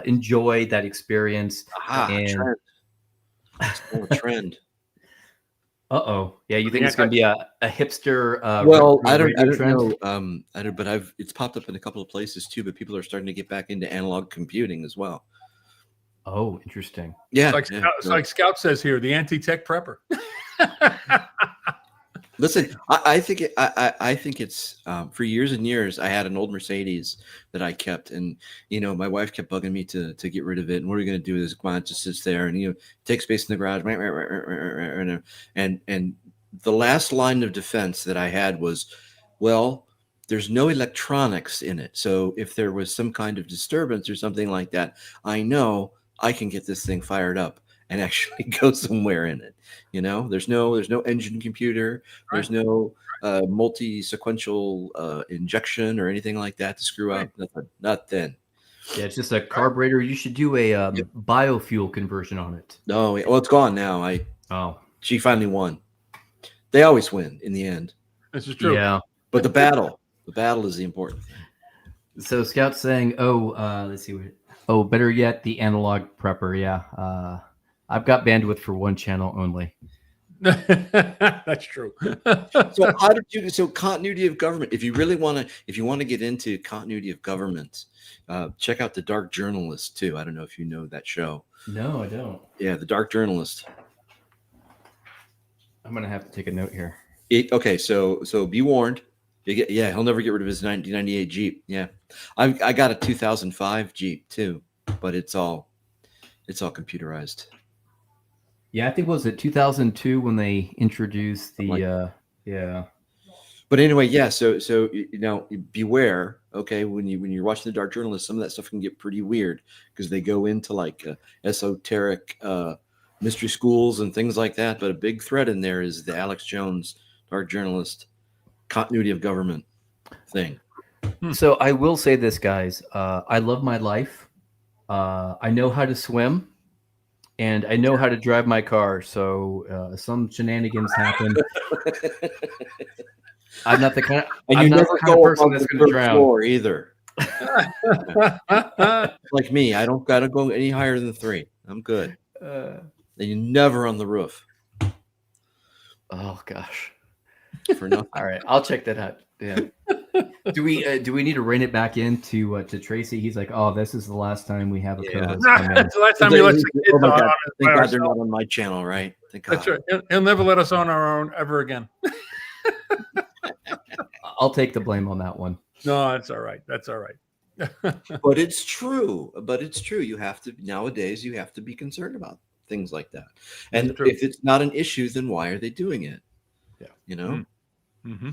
enjoy that experience. Trend. Still a trend. Yeah, you think it's going to be a hipster? I don't know. But it's popped up in a couple of places too. But people are starting to get back into analog computing as well. Oh, interesting. Yeah, like Scout says here, the anti-tech prepper. Listen, I think it's for years and years. I had an old Mercedes that I kept, and my wife kept bugging me to get rid of it. And what are we going to do? This come on, it just sits there, and take space in the garage. And the last line of defense that I had was, well, there's no electronics in it, so if there was some kind of disturbance or something like that, I know I can get this thing fired up. and actually go somewhere in it. You know, there's no engine computer, there's no multi-sequential injection or anything like that to screw up. Nothing. Yeah, it's just a carburetor. You should do a biofuel conversion on it. No, well, it's gone now. She finally won. They always win in the end. This is true. Yeah, but the battle is the important thing. So Scout's saying, let's see. Better yet, the analog prepper. Yeah, I've got bandwidth for one channel only. That's true. So continuity of government. If you really want to get into continuity of government, check out The Dark Journalist too. I don't know if you know that show. No, I don't. Yeah, The Dark Journalist. I'm gonna have to take a note here. Okay, so be warned. He'll never get rid of his 1998 Jeep. Yeah, I got a 2005 Jeep too, but it's all computerized. Yeah, I think was it 2002 when they introduced the yeah. But anyway, yeah. So beware. Okay, when you're watching The Dark Journalist, some of that stuff can get pretty weird because they go into like esoteric mystery schools and things like that. But a big thread in there is the Alex Jones Dark Journalist continuity of government thing. So I will say this, guys. I love my life. I know how to swim. And I know how to drive my car, so some shenanigans happen. I'm not the kind of person that's going to drown. Floor either. Like me, I don't got to go any higher than 3. I'm good. And you're never on the roof. Oh gosh. For nothing. All right, I'll check that out. Yeah. Do we need to rein it back in to Tracy? He's like, oh, this is the last time we have a co-host. It's the last time he lets the kids on. Thank God they're not on my channel, right? Thank God. That's right. He'll never let us on our own ever again. I'll take the blame on that one. No, that's all right. That's all right. But it's true. You have to nowadays. You have to be concerned about things like that. And if it's not an issue, then why are they doing it? Yeah. You know. Mm-hmm.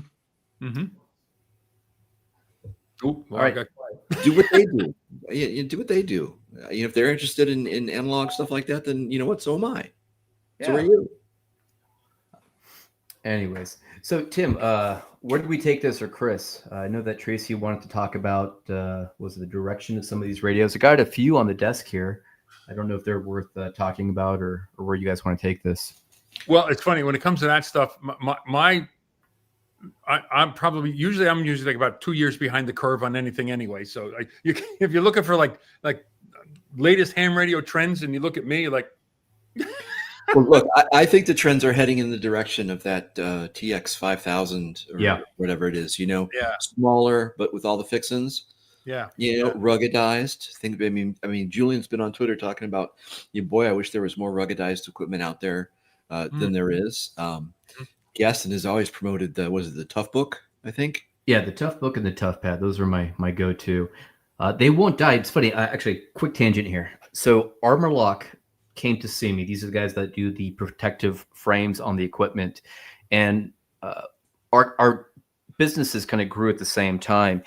Mm-hmm. Ooh, all right. Do what they do. Yeah, do what they do. If they're interested in analog stuff like that, then you know what? So am I. Yeah. So are you. Anyways, so Tim, where did we take this, or Chris? I know that Tracy wanted to talk about was the direction of some of these radios. I got a few on the desk here. I don't know if they're worth talking about or where you guys want to take this. Well, it's funny when it comes to that stuff. I'm usually like about 2 years behind the curve on anything anyway. So if you're looking for like latest ham radio trends, and you look at me like, well, look, I think the trends are heading in the direction of that TX 5000 or whatever it is. Smaller but with all the fixins. Yeah, ruggedized. I mean, Julian's been on Twitter talking about, boy, I wish there was more ruggedized equipment out there than there is. Gaston has always promoted the Tough Book, I think. Yeah, the Tough Book and the Tough Pad. Those are my go-to. They won't die. It's funny. Actually, quick tangent here. So Armor Lock came to see me. These are the guys that do the protective frames on the equipment. And our businesses kind of grew at the same time.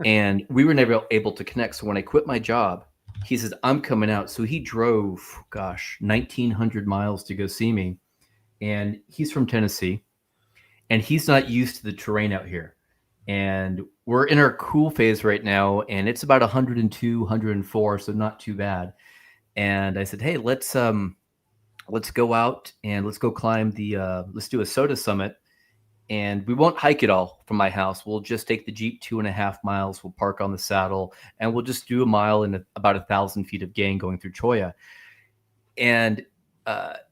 And we were never able to connect. So when I quit my job, he says, I'm coming out. So he drove, 1,900 miles to go see me. And he's from Tennessee. And he's not used to the terrain out here. And we're in our cool phase right now. And it's about 102, 104. So not too bad. And I said, hey, let's go out and let's go climb let's do a soda summit. And we won't hike it all from my house. We'll just take the Jeep 2.5 miles. We'll park on the saddle and we'll just do a mile in about 1,000 feet of gain going through Cholla. And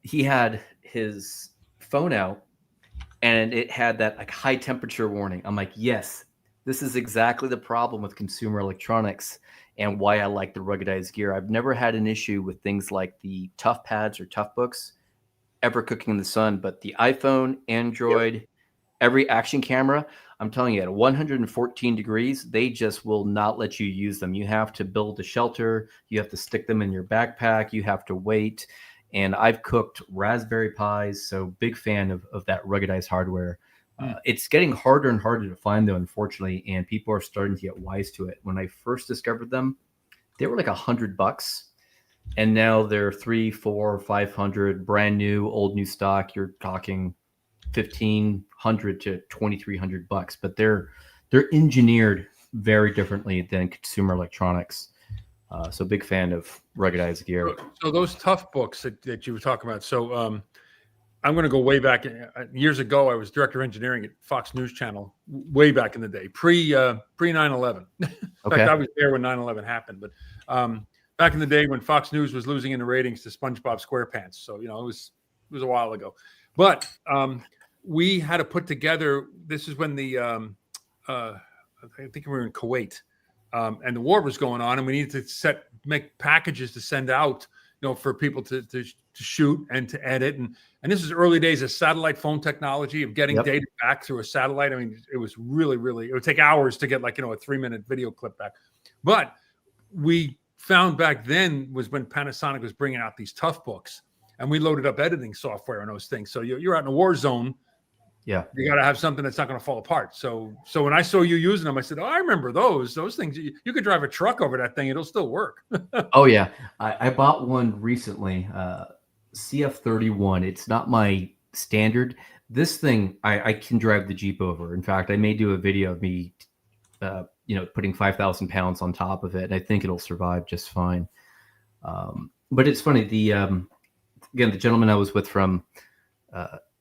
he had his phone out and it had that like high temperature warning. I'm like, yes, this is exactly the problem with consumer electronics and why I like the ruggedized gear. I've never had an issue with things like the Tough Pads or Tough Books ever cooking in the sun, but the iPhone, Android, every action camera, I'm telling you, at 114 degrees, they just will not let you use them. You have to build a shelter. You have to stick them in your backpack. You have to wait. And I've cooked Raspberry Pis, so big fan of that ruggedized hardware. It's getting harder and harder to find, though, unfortunately, and people are starting to get wise to it. When I first discovered them, they were like $100. and now they're 300, 400, 500 brand new, old new stock. You're talking $1,500 to $2,300, but they're engineered very differently than consumer electronics. So big fan of ruggedized gear. So those tough books that you were talking about. So I'm going to go way back. Years ago, I was director of engineering at Fox News Channel, way back in the day, pre 9/11. In fact, I was there when 9/11 happened. But back in the day when Fox News was losing in the ratings to SpongeBob SquarePants, so it was a while ago. But we had to put together. This is when the I think we were in Kuwait, and the war was going on, and we needed to make packages to send out, for people to shoot and to edit, and this is early days of satellite phone technology, of getting data back through a satellite. I mean, it was really, really, it would take hours to get a 3-minute video clip back. But we found back then was when Panasonic was bringing out these tough books, and we loaded up editing software on those things. So you're out in a war zone. Yeah, you got to have something that's not going to fall apart. So when I saw you using them, I said, "Oh, I remember those things. You could drive a truck over that thing; it'll still work." Oh yeah, I bought one recently, CF31. It's not my standard. This thing I can drive the Jeep over. In fact, I may do a video of me, putting 5,000 pounds on top of it, and I think it'll survive just fine. But it's funny. The gentleman I was with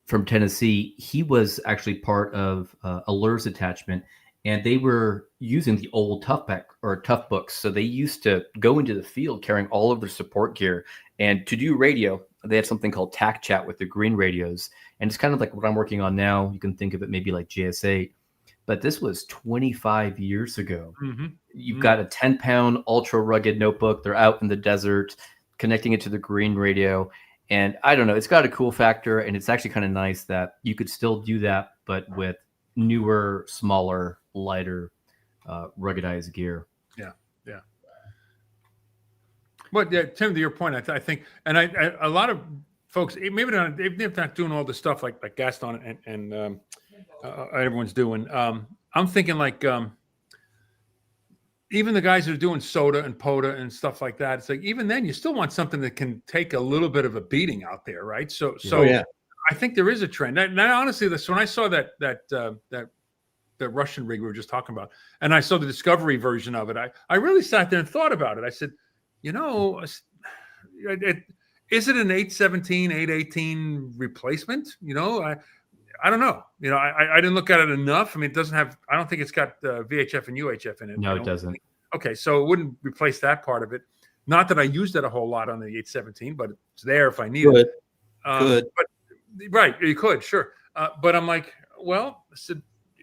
from Tennessee, he was actually part of a LURS attachment, and they were using the old tough books. So they used to go into the field carrying all of their support gear, and to do radio, they had something called TAC Chat with the green radios. And it's kind of like what I'm working on now. You can think of it maybe like GS8, but this was 25 years ago. Mm-hmm. You've got a 10-pound ultra rugged notebook. They're out in the desert, connecting it to the green radio. And I don't know, it's got a cool factor, and it's actually kind of nice that you could still do that, but with newer, smaller, lighter, ruggedized gear. Yeah. But yeah, Tim, to your point, I think, and a lot of folks, maybe they're not doing all the stuff like Gaston and everyone's doing. I'm thinking even the guys that are doing soda and POTA and stuff like that, it's like, even then you still want something that can take a little bit of a beating out there, right? So yeah. I think there is a trend. Now, honestly, when I saw that Russian rig we were just talking about, and I saw the Discovery version of it, I really sat there and thought about it. I said, is it an 817, 818 replacement? I don't know. I didn't look at it enough. I mean, it doesn't have, I don't think it's got VHF and UHF in it. No, it doesn't. Okay. So it wouldn't replace that part of it. Not that I used it a whole lot on the 817, but it's there if I need it. But, right. You could, sure. But I'm like, well,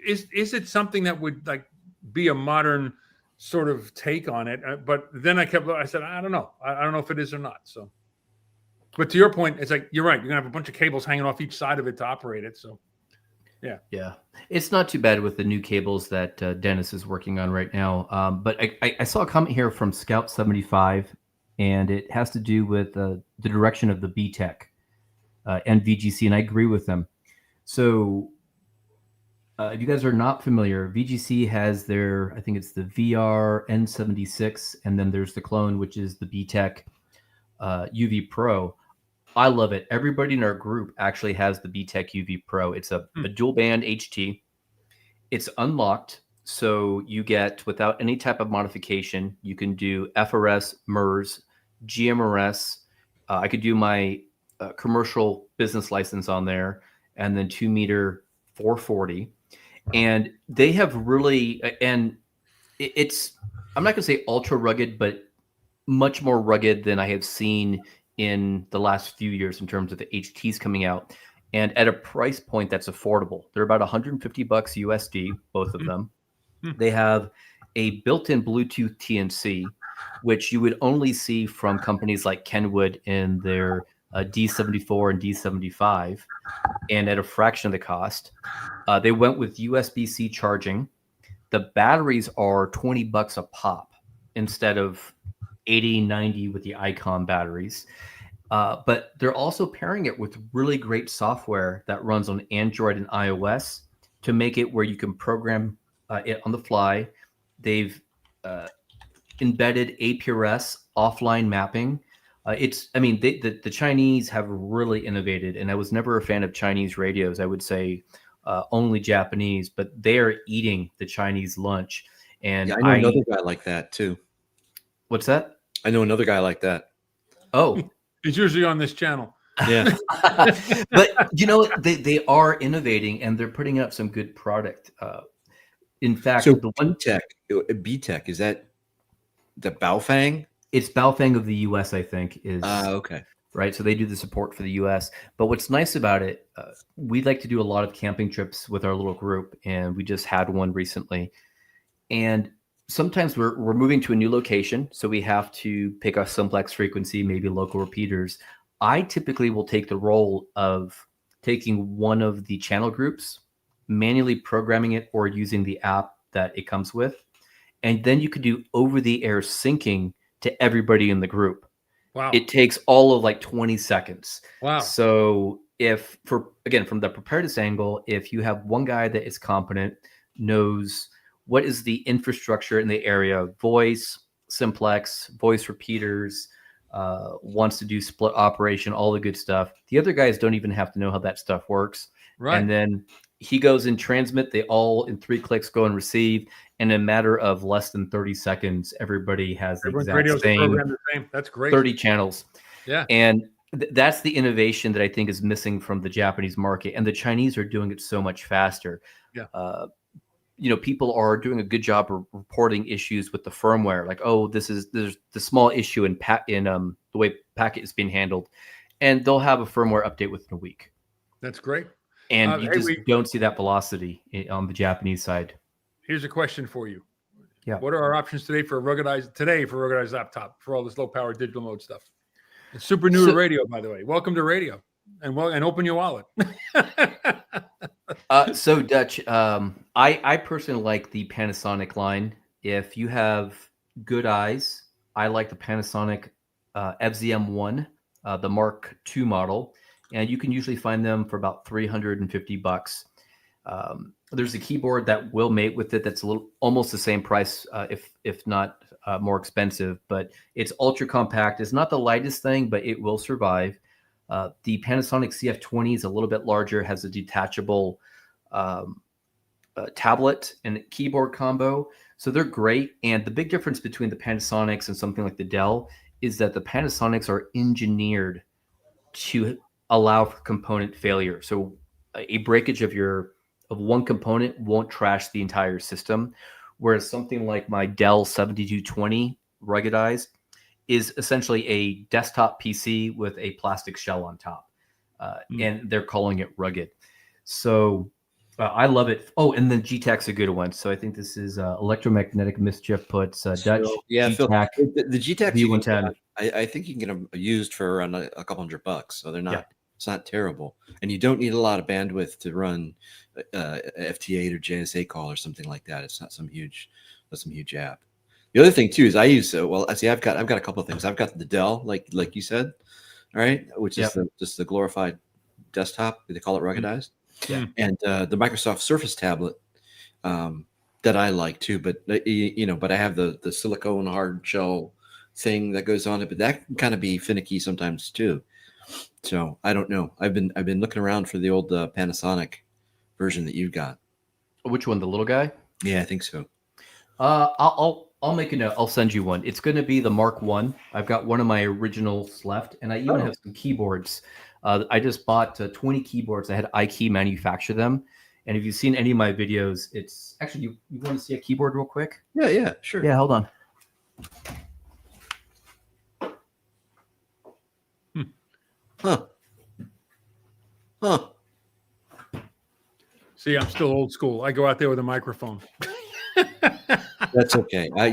is it something that would be a modern sort of take on it? But then I said, I don't know. I don't know if it is or not. So. But to your point, it's like, you're right. You're going to have a bunch of cables hanging off each side of it to operate it. So, yeah. Yeah. It's not too bad with the new cables that Dennis is working on right now. But I saw a comment here from Scout 75, and it has to do with the direction of the BTEC and VGC, and I agree with them. So if you guys are not familiar, VGC has I think it's the VR N76, and then there's the clone, which is the BTEC UV Pro. I love it. Everybody in our group actually has the BTEC UV Pro. It's a dual band HT. It's unlocked, so you get, without any type of modification, you can do FRS, MERS, GMRS. I could do my commercial business license on there, and then 2-meter 440. And they have really, and it's, I'm not going to say ultra rugged, but much more rugged than I have seen in the last few years in terms of the HTs coming out, and at a price point that's affordable. They're about $150 USD, both of them. They have a built-in Bluetooth TNC, which you would only see from companies like Kenwood in their D74 and D75, and at a fraction of the cost. They went with USB-C charging. The batteries are $20 a pop instead of 80, 90 with the Icon batteries. But they're also pairing it with really great software that runs on Android and iOS to make it where you can program it on the fly. They've embedded APRS offline mapping. I mean, the Chinese have really innovated, and I was never a fan of Chinese radios. I would say only Japanese, but they are eating the Chinese lunch. And Yeah, I know another guy like that too. What's that? I know another guy like that. Oh, he's usually on this channel. Yeah. But they are innovating, and they're putting up some good product. In fact, So the one B-Tech, is that the Baofeng? It's Baofeng of the US, I think, is okay. Right. So they do the support for the US. But what's nice about it, we like to do a lot of camping trips with our little group, and we just had one recently. And sometimes we're moving to a new location, so we have to pick a simplex frequency, maybe local repeaters. I typically will take the role of taking one of the channel groups, manually programming it or using the app that it comes with. And then you could do over-the-air syncing to everybody in the group. Wow. It takes all of like 20 seconds. Wow. So from the preparedness angle, if you have one guy that is competent, knows what is the infrastructure in the area, voice, simplex, voice repeaters, wants to do split operation, all the good stuff. The other guys don't even have to know how that stuff works. Right. And then he goes and transmit. They all in 3 clicks go and receive. And in a matter of less than 30 seconds, everybody has the exact same. That's great. 30 channels. Yeah. And that's the innovation that I think is missing from the Japanese market. And the Chinese are doing it so much faster. Yeah. People are doing a good job of reporting issues with the firmware. Like, oh, there's the small issue in the way packet is being handled. And they'll have a firmware update within a week. That's great. And you don't see that velocity on the Japanese side. Here's a question for you. Yeah. What are our options today for a ruggedized laptop for all this low power digital mode stuff? It's super new to radio, by the way. Welcome to radio, and open your wallet. So Dutch, I personally like the Panasonic line. If you have good eyes, I like the Panasonic FZM1, the Mark II model, and you can usually find them for about $350. There's a keyboard that will mate with it that's almost the same price, if not more expensive, but it's ultra compact. It's not the lightest thing, but it will survive. The Panasonic CF20 is a little bit larger, has a detachable tablet and keyboard combo. So they're great. And the big difference between the Panasonics and something like the Dell is that the Panasonics are engineered to allow for component failure. So a breakage of one component won't trash the entire system, whereas something like my Dell 7220 ruggedized is essentially a desktop PC with a plastic shell on top, and they're calling it rugged. So I love it. Oh, and then GTAC's a good one. So I think this is Electromagnetic Mischief puts Dutch GTAC. The GTAC V110. I think you can get them used for around a couple $100, so they're not. Yeah. It's not terrible, and you don't need a lot of bandwidth to run FT8 or JS8 call or something like that. It's not some huge app. The other thing too is I use I've got a couple of things. I've got the Dell, like you said, all right, which is just the glorified desktop. They call it ruggedized. Yeah, and the Microsoft Surface tablet that I like too. But but I have the silicone hard shell thing that goes on it, but that can kind of be finicky sometimes too. So I don't know. I've been looking around for the old Panasonic version that you've got. Which one? The little guy? Yeah, I think so. I'll make a note. I'll send you one. It's going to be the Mark I. I've got one of my originals left, and I even have some keyboards. I just bought 20 keyboards. I had iKey manufacture them. And if you've seen any of my videos, it's actually, you want to see a keyboard real quick? Yeah, sure. Yeah, hold on. Huh. See, I'm still old school. I go out there with a microphone. That's okay. I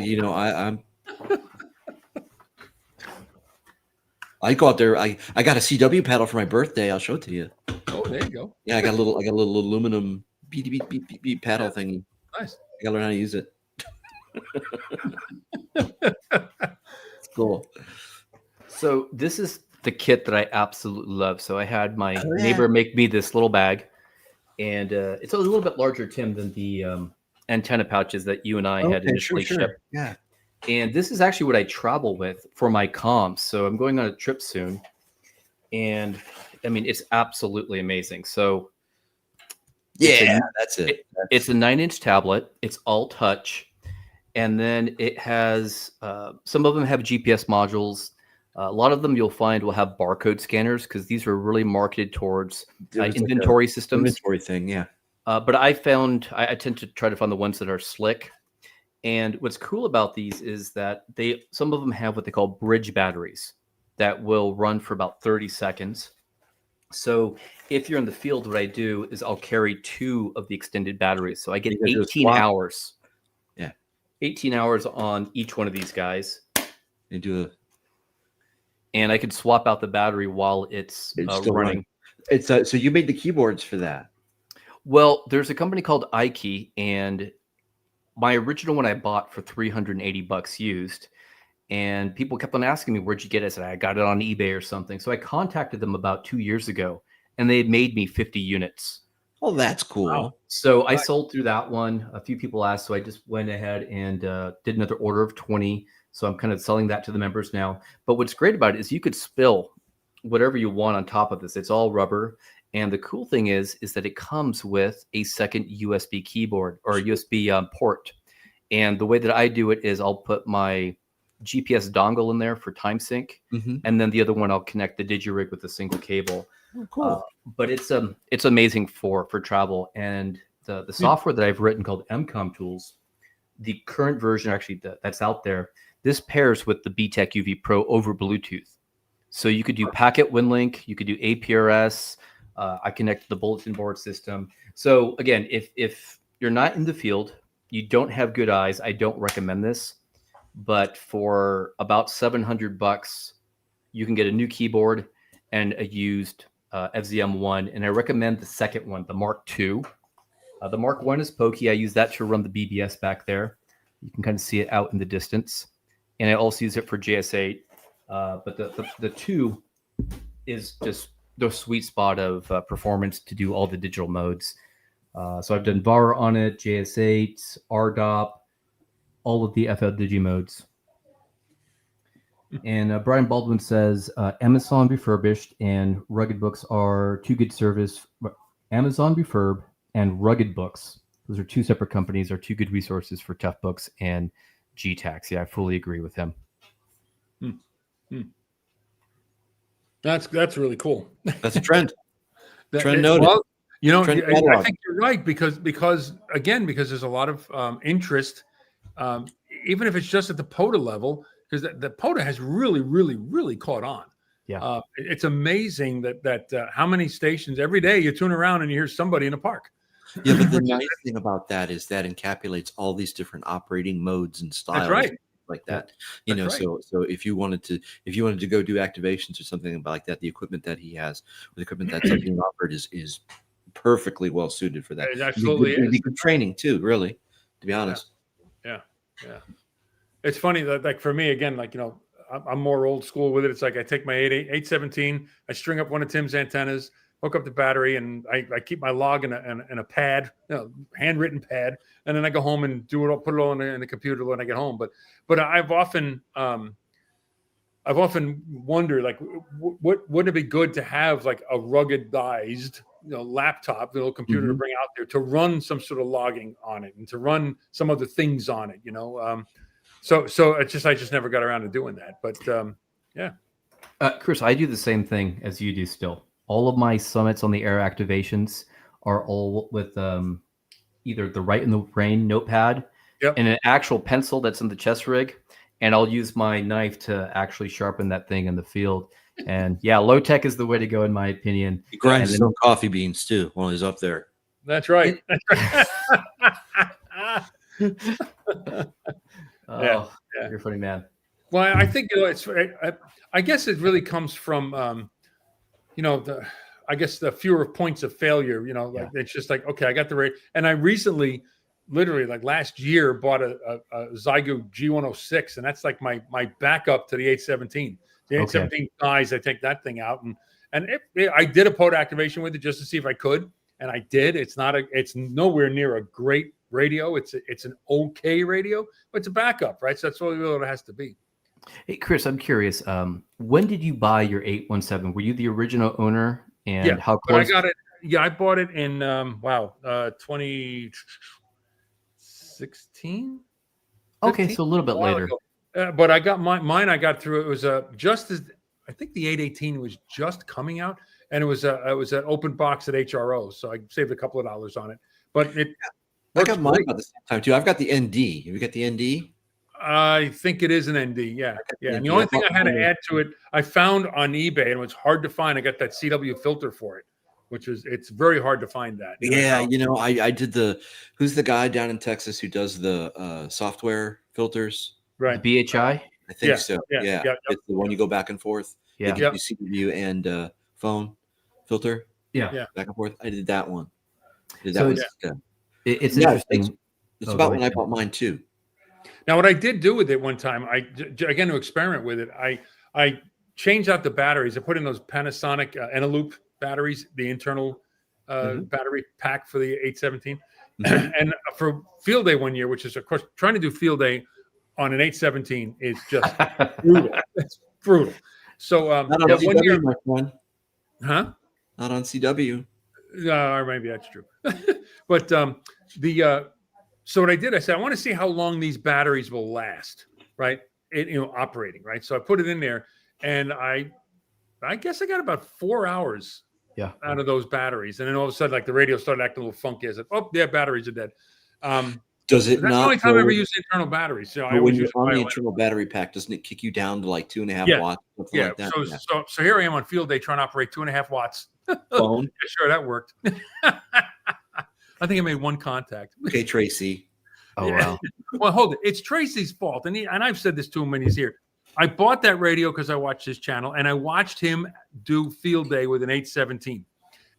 go out there. I got a CW paddle for my birthday. I'll show it to you. Oh, there you go. Yeah, I got a little aluminum beep paddle thingy. Nice. I gotta learn how to use it. It's cool. So this is the kit that I absolutely love. So I had my neighbor make me this little bag, and it's a little bit larger, Tim, than the antenna pouches that you and I had initially shipped. Yeah. And this is actually what I travel with for my comms. So I'm going on a trip soon. And I mean, it's absolutely amazing. So That's it. It's a 9-inch tablet. It's all touch. And then it has, some of them have GPS modules. A lot of them you'll find will have barcode scanners because these are really marketed towards inventory systems. Inventory thing, yeah. But I found, I tend to try to find the ones that are slick. And what's cool about these is that some of them have what they call bridge batteries that will run for about 30 seconds. So if you're in the field, what I do is I'll carry 2 of the extended batteries. So I get 18 hours. Yeah. 18 hours on each one of these guys. And I could swap out the battery while it's still running. It's so you made the keyboards for that. Well, there's a company called iKey, and my original one I bought for $380 used. And people kept on asking me, where'd you get it? I said, I got it on eBay or something. So I contacted them about 2 years ago, and they had made me 50 units. Oh, that's cool. Wow. So I sold through that one. A few people asked, so I just went ahead and did another order of 20. So I'm kind of selling that to the members now. But what's great about it is you could spill whatever you want on top of this. It's all rubber. And the cool thing is that it comes with a second USB keyboard or a USB port. And the way that I do it is I'll put my GPS dongle in there for time sync, and then the other one I'll connect the DigiRig with a single cable. Oh, cool. But it's amazing for travel. And the software that I've written called MCOM Tools, the current version actually that's out there, this pairs with the BTEC UV Pro over Bluetooth. So you could do packet WinLink, you could do APRS. I connect the bulletin board system. So again, if you're not in the field, you don't have good eyes, I don't recommend this. But for about $700, you can get a new keyboard and a used FZM1. And I recommend the second one, the Mark II. The Mark I is pokey. I use that to run the BBS back there. You can kind of see it out in the distance. And I also use it for JS8. But the 2 is just the sweet spot of performance to do all the digital modes. So I've done VAR on it, JS8, RDOP, all of the FL Digi modes. And Brian Baldwin says Amazon Refurbished and Rugged Books are 2 good service. Amazon Refurb and Rugged Books, those are 2 separate companies, are 2 good resources for Tough Books and GTAX. Yeah, I fully agree with him. That's really cool. That's a trend. Trend noted. Well, I think you're right because there's a lot of interest, even if it's just at the POTA level, because the POTA has really, really, really caught on. Yeah, it's amazing that how many stations every day you tune around and you hear somebody in a park. Yeah, but the nice thing about that is that encapsulates all these different operating modes and styles. That's right. Like that, so if you wanted to go do activations or something like that, the equipment that he has, the equipment that's being offered is perfectly well suited for that. It absolutely is. It'd be good training too, really, to be honest. Yeah. It's funny that, like, for me again, like, I'm more old school with it. It's like I take my 817, I string up one of Tim's antennas, hook up the battery, and I keep my log in a pad, handwritten pad, and then I go home and do it all, put it all in the computer when I get home. But I've often wondered, like, wouldn't it be good to have like a ruggedized laptop, little computer to bring out there to run some sort of logging on it and to run some other things on it, So it's I just never got around to doing that. But Chris, I do the same thing as you do still. All of my summits on the air activations are all with either the Write in the Rain notepad and an actual pencil that's in the chest rig. And I'll use my knife to actually sharpen that thing in the field. And yeah, low tech is the way to go, in my opinion. He grinds some coffee beans too while he's up there. That's right. Yeah, you're a funny man. Well, I think I guess it really comes from the fewer points of failure. Like it's just like, okay, I got the rate. And I recently, literally like last year, bought a Zygo G106, and that's like my backup to the 817. The 817 dies, I take that thing out, and I did a POTA activation with it just to see if I could, and I did. It's nowhere near a great radio. It's an okay radio, but it's a backup, right? So that's all it has to be. Hey, Chris, I'm curious. When did you buy your 817? Were you the original owner? And Yeah, how but I close? got it. Yeah, I bought it in 2016. Okay, so a little bit later. But I got mine. I got through. It was just as I think the 818 was just coming out, and it was an open box at HRO, so I saved a couple of dollars on it. But I got mine about the same time too. I've got the ND. Have you got the ND? I think it is an ND. Yeah. The And ND. the only thing I had to add to it, I found on eBay, and it was hard to find. I got that CW filter for it, it's very hard to find that. Yeah, I did who's the guy down in Texas who does the software filters? Right. The BHI? I think so. Yeah. Yep. It's the one you go back and forth. Yeah. They give you CPU and phone filter. Yeah. Back and forth. I did that one. So it's interesting. It's about when I bought mine too. Now, what I did do with it one time, again to experiment with it, I changed out the batteries. I put in those Panasonic Eneloop batteries, the internal battery pack for the 817. And for field day one year, which is of course trying to do field day on an 817 is just brutal. It's brutal. So not on CW, one year, my friend. huh? Not on CW. Or maybe that's true. But so what I did, I said, I want to see how long these batteries will last, right? Operating, right? So I put it in there, and I guess I got about 4 hours out of those batteries. And then all of a sudden, like the radio started acting a little funky. I said, oh, yeah, batteries are dead. Does it that's not? the only time I ever use internal batteries. So when you're on the internal battery pack, doesn't it kick you down to like 2.5 watts? Something like that? So here I am on field day trying to operate 2.5 watts. Phone. Yeah, sure, that worked. I think I made one contact. Okay, Tracy. Oh, wow. Well, hold it. It's Tracy's fault. And I've said this to him when he's here. I bought that radio because I watched his channel, and I watched him do field day with an 817.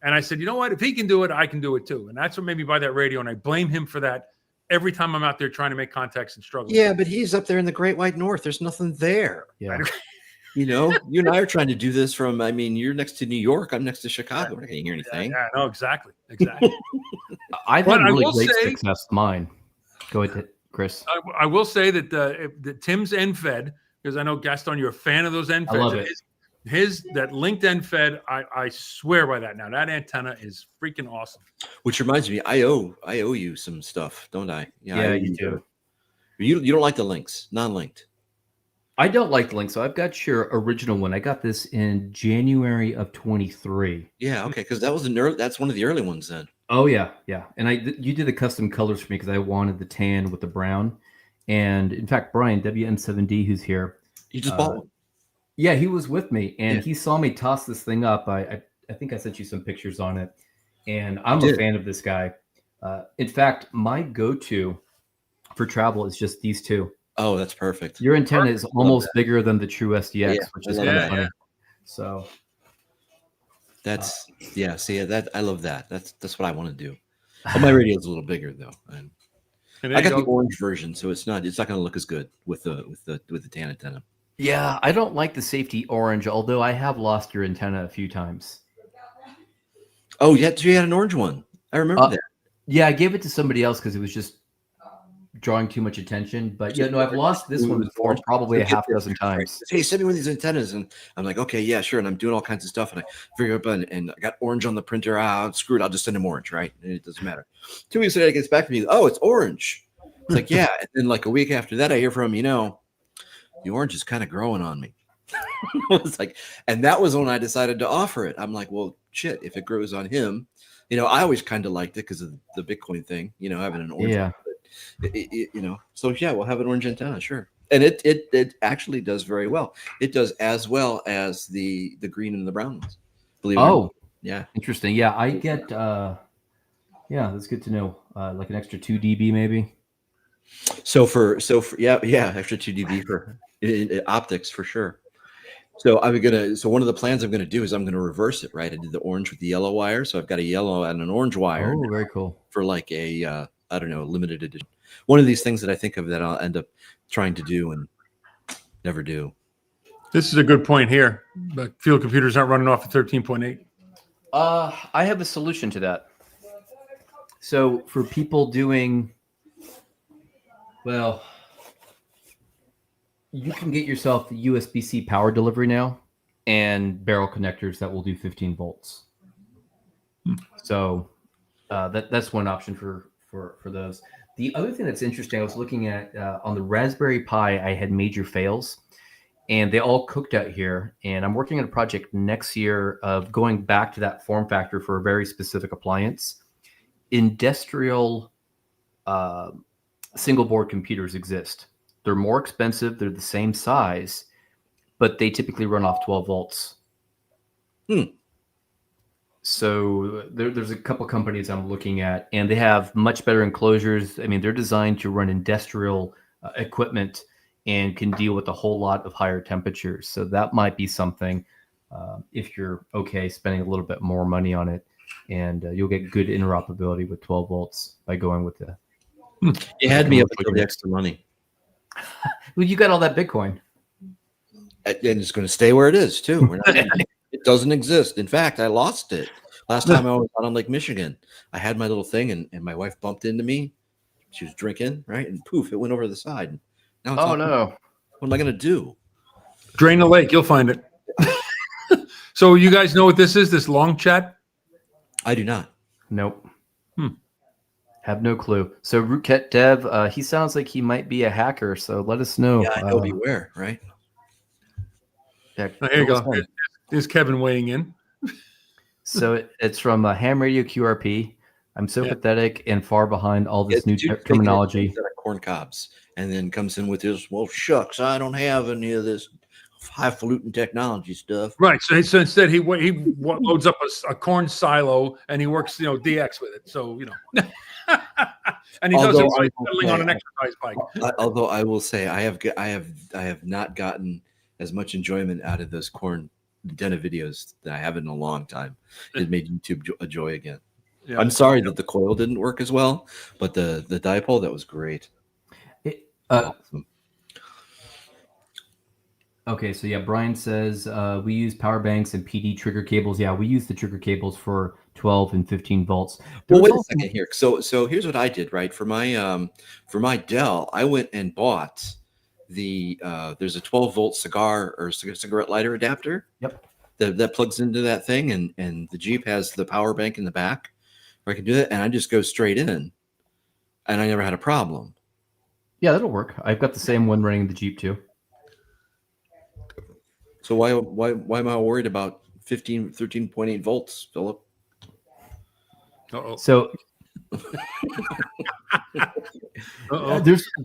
And I said, you know what? If he can do it, I can do it too. And that's what made me buy that radio. And I blame him for that every time I'm out there trying to make contacts and struggle. Yeah, but he's up there in the Great White North. There's nothing there. Yeah. You and I are trying to do this from, you're next to New York. I'm next to Chicago. We're not going to hear anything. Yeah, no, exactly. I've had really great success with mine. Go ahead, Chris. I will say that the Tim's end fed, because I know Gaston, you're a fan of those end feds. I love it. That linked end fed, I swear by that now. That antenna is freaking awesome. Which reminds me, I owe you some stuff, don't I? Yeah, you do. You don't like the links, non-linked. I don't like the link, so I've got your original one. I got this in January of 23. Yeah, okay, because that's one of the early ones then. Oh yeah. And you did the custom colors for me because I wanted the tan with the brown. And in fact, Brian WN7D, who's here, you just bought one. Yeah, he was with me, and he saw me toss this thing up. I think I sent you some pictures on it, and I'm a fan of this guy. In fact, my go-to for travel is just these two. Oh, that's perfect. Your antenna is almost bigger than the True SDX, which is kind of funny. So that's I love that. That's what I want to do. Oh, my radio is a little bigger though. I got the orange version, so it's not going to look as good with the tan antenna. Yeah, I don't like the safety orange, although I have lost your antenna a few times. Oh, yeah, you had an orange one. I remember that. Yeah, I gave it to somebody else because it was just drawing too much attention. But yeah, no, I've lost this one before, probably a half dozen times. Hey, send me one of these antennas, and I'm like, okay, yeah, sure. And I'm doing all kinds of stuff, and I figure out, and I got orange on the printer. Screw it, I'll just send him orange, right? And it doesn't matter. 2 weeks later, it gets back to me. Oh, it's orange. It's like, yeah. And then like a week after that, I hear from him, the orange is kind of growing on me. It's like, and that was when I decided to offer it. I'm like, well, shit, if it grows on him, I always kind of liked it because of the Bitcoin thing, having an orange. Yeah. So yeah, we'll have an orange antenna, sure. And it actually does very well. It does as well as the green and the brown ones. Believe it or not. Yeah. Interesting. Yeah, I get. That's good to know. Like an extra 2 dB maybe. So for extra 2 dB for optics for sure. So one of the plans I'm gonna do is I'm gonna reverse it, right? I did the orange with the yellow wire, so I've got a yellow and an orange wire. Oh, very cool. For like a limited edition. One of these things that I think of that I'll end up trying to do and never do. This is a good point here. But field computers aren't running off at 13.8. I have a solution to that. So for people doing Well, you can get yourself the USB-C power delivery now and barrel connectors that will do 15 volts. So that's one option for those. The other thing that's interesting, I was looking at on the Raspberry Pi, I had major fails, and they all cooked out here. And I'm working on a project next year of going back to that form factor for a very specific appliance. Industrial single board computers exist. They're more expensive. They're the same size, but they typically run off 12 volts. So there's a couple companies I'm looking at, and they have much better enclosures. I mean, they're designed to run industrial equipment and can deal with a whole lot of higher temperatures. So that might be something if you're okay spending a little bit more money on it, and you'll get good interoperability with 12 volts by going with the. You had me up with the extra money. Well, you got all that Bitcoin. And it's going to stay where it is, too. We're not it doesn't exist. In fact, I lost it. Last time I was out on Lake Michigan, I had my little thing, and my wife bumped into me. She was drinking, right? And poof, it went over the side. Now it's no. What am I going to do? Drain the lake. You'll find it. So you guys know what this is, this long chat? I do not. Nope. Have no clue. So Rootcat Dev, he sounds like he might be a hacker, so let us know. Yeah, I know beware, right? Yeah, Here you go. Here's Kevin weighing in. So it's from Ham Radio QRP. I'm so pathetic and far behind all this new terminology. Corn cobs, and then comes in with his, well, shucks, I don't have any of this highfalutin technology stuff. Right. So instead, he loads up a corn silo and he works, DX with it. So, and he does it by settling on an exercise bike. Although I will say, I have not gotten as much enjoyment out of those corn Dena videos that I haven't in a long time. It made YouTube a joy again. Yeah. I'm sorry that the coil didn't work as well, but the dipole, that was great. Awesome. Okay, so Brian says we use power banks and PD trigger cables. Yeah, we use the trigger cables for 12 and 15 volts. Well, wait a second here. So here's what I did, right? For my Dell, I went and bought there's a 12 volt cigarette lighter adapter. Yep. That plugs into that thing, and the Jeep has the power bank in the back where I can do that, and I just go straight in, and I never had a problem. Yeah, that'll work. I've got the same one running in the Jeep too. So why am I worried about 13.8 volts, Philip? Uh-oh. So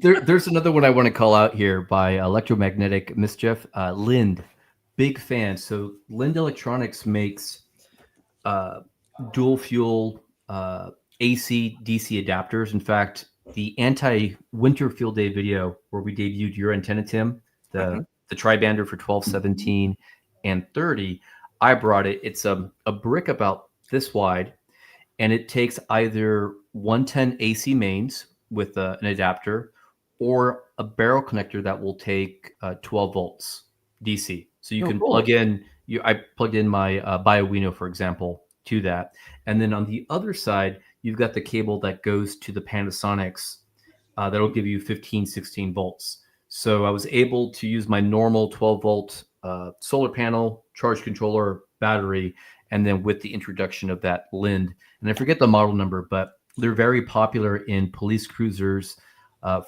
there's another one I want to call out here by Electromagnetic Mischief. Lind, big fan. So Lind Electronics makes dual fuel AC DC adapters. In fact, the anti-winter field day video where we debuted your antenna, Tim, the tri-bander for 12, 17, and 30, I brought it. It's a brick about this wide, and it takes either 110 AC mains with an adapter or a barrel connector that will take 12 volts DC. So you can plug in, I plugged in my BioWino, for example, to that. And then on the other side, you've got the cable that goes to the Panasonics that'll give you 15, 16 volts. So I was able to use my normal 12 volt solar panel, charge controller, battery, and then with the introduction of that Lind. And I forget the model number, but they're very popular in police cruisers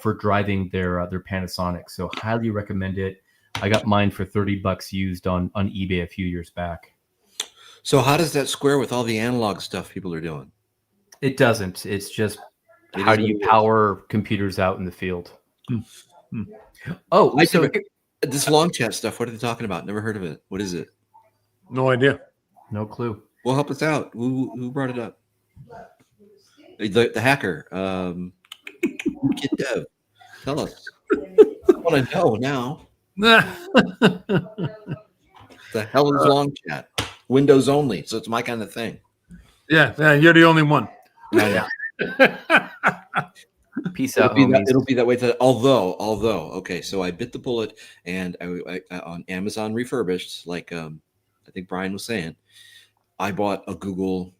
for driving their Panasonic. So highly recommend it. I got mine for $30 used on eBay a few years back. So how does that square with all the analog stuff people are doing? It doesn't. It's just how do you power computers out in the field? Oh, this long chat stuff, what are they talking about? Never heard of it. What is it? No idea. No clue. Well, help us out. Who brought it up? The hacker. Kid Dev. Tell us. I want to know now. The hell is long chat? Windows only, so it's my kind of thing. Yeah, you're the only one. Peace out. It'll be that way. Although, okay, so I bit the bullet, and I on Amazon refurbished, like I think Brian was saying, I bought a Google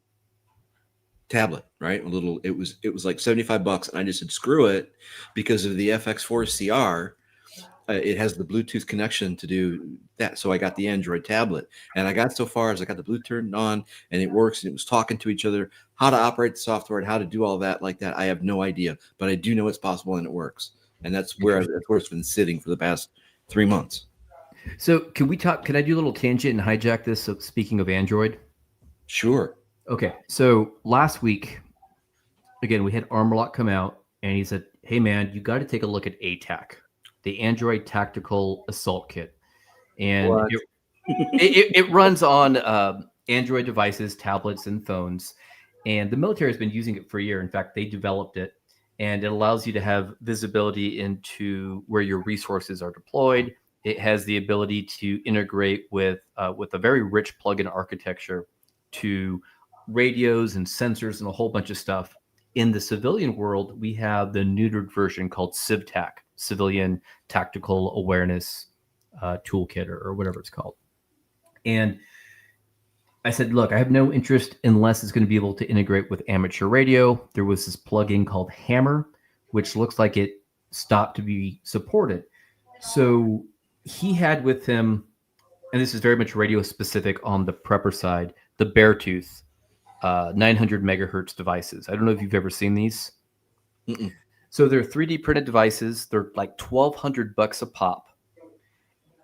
tablet, right? It was like $75, and I just said screw it because of the FX4 CR. It has the Bluetooth connection to do that. So I got the Android tablet, and I got so far as I got the Bluetooth turned on, and it works, and it was talking to each other, how to operate the software and how to do all that like that. I have no idea, but I do know it's possible and it works. And that's where it's been sitting for the past 3 months. So can I do a little tangent and hijack this? So speaking of Android. Sure. Okay. So last week, again, we had Armorlock come out and he said, hey man, you got to take a look at ATAC, the Android Tactical Assault Kit. And it runs on Android devices, tablets, and phones. And the military has been using it for a year. In fact, they developed it, and it allows you to have visibility into where your resources are deployed. It has the ability to integrate with a very rich plugin architecture to radios and sensors and a whole bunch of stuff. In the civilian world, we have the neutered version called CivTac, Civilian Tactical Awareness Toolkit, or whatever it's called. And I said, look, I have no interest unless it's going to be able to integrate with amateur radio. There was this plugin called Hammer, which looks like it stopped to be supported. So he had with him, and this is very much radio specific on the prepper side, the Beartooth 900 megahertz devices. I don't know if you've ever seen these. Mm-mm. So they're 3D printed devices. They're like $1,200 a pop.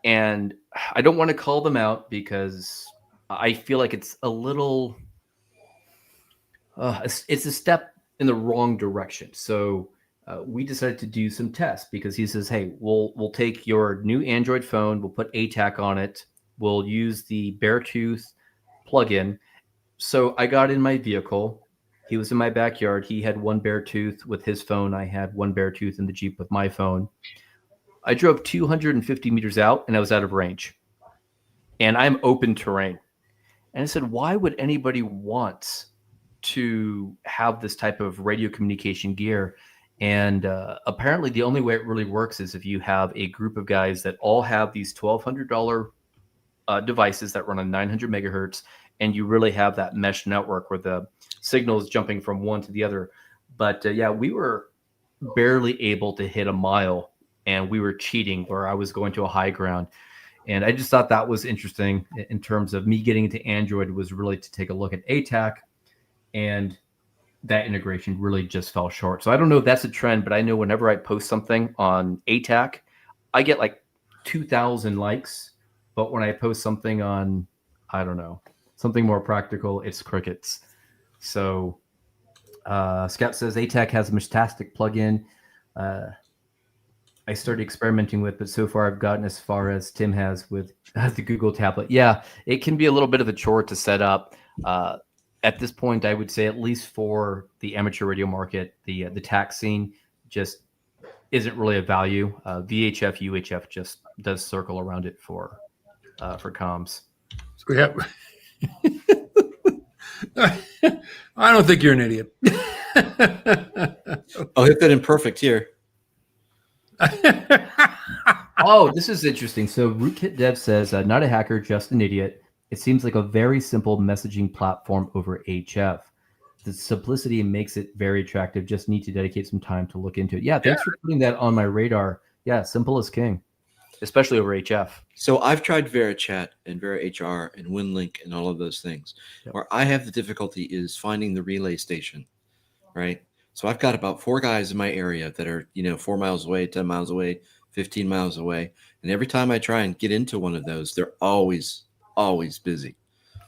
And I don't want to call them out because I feel like it's a little, it's a step in the wrong direction. So we decided to do some tests because he says, hey, we'll take your new Android phone, we'll put ATAC on it, we'll use the Beartooth plugin. So I got in my vehicle. He was in my backyard. He had one Beartooth with his phone. I had one Beartooth in the Jeep with my phone. I drove 250 meters out and I was out of range. And I'm open terrain. And I said, why would anybody want to have this type of radio communication gear? And apparently the only way it really works is if you have a group of guys that all have these $1,200 devices that run on 900 megahertz, and you really have that mesh network where the signal is jumping from one to the other. But yeah, we were barely able to hit a mile, and we were cheating where I was going to a high ground. And I just thought that was interesting in terms of me getting into Android, was really to take a look at ATAC, and that integration really just fell short. So I don't know if that's a trend, but I know whenever I post something on ATAC, I get like 2,000 likes. But when I post something on, I don't know, something more practical, it's crickets. So Scout says ATAC has a Metastatic plugin. I started experimenting with, but so far I've gotten as far as Tim has with the Google tablet. Yeah, it can be a little bit of a chore to set up. At this point, I would say at least for the amateur radio market, the TAC scene just isn't really a value. VHF, UHF just does circle around it for comms. So yeah. I don't think you're an idiot. I'll hit that in perfect here. Oh, this is interesting. So Rootkit Dev says, not a hacker, just an idiot. It seems like a very simple messaging platform over HF. The simplicity makes it very attractive. Just need to dedicate some time to look into it. Yeah, thanks for putting that on my radar. Yeah, simple as king, especially over HF. So I've tried VeraChat and VeraHR and WinLink and all of those things. Yep. Where I have the difficulty is finding the relay station, right? So I've got about 4 guys in my area that are, 4 miles away, 10 miles away, 15 miles away. And every time I try and get into one of those, they're always busy.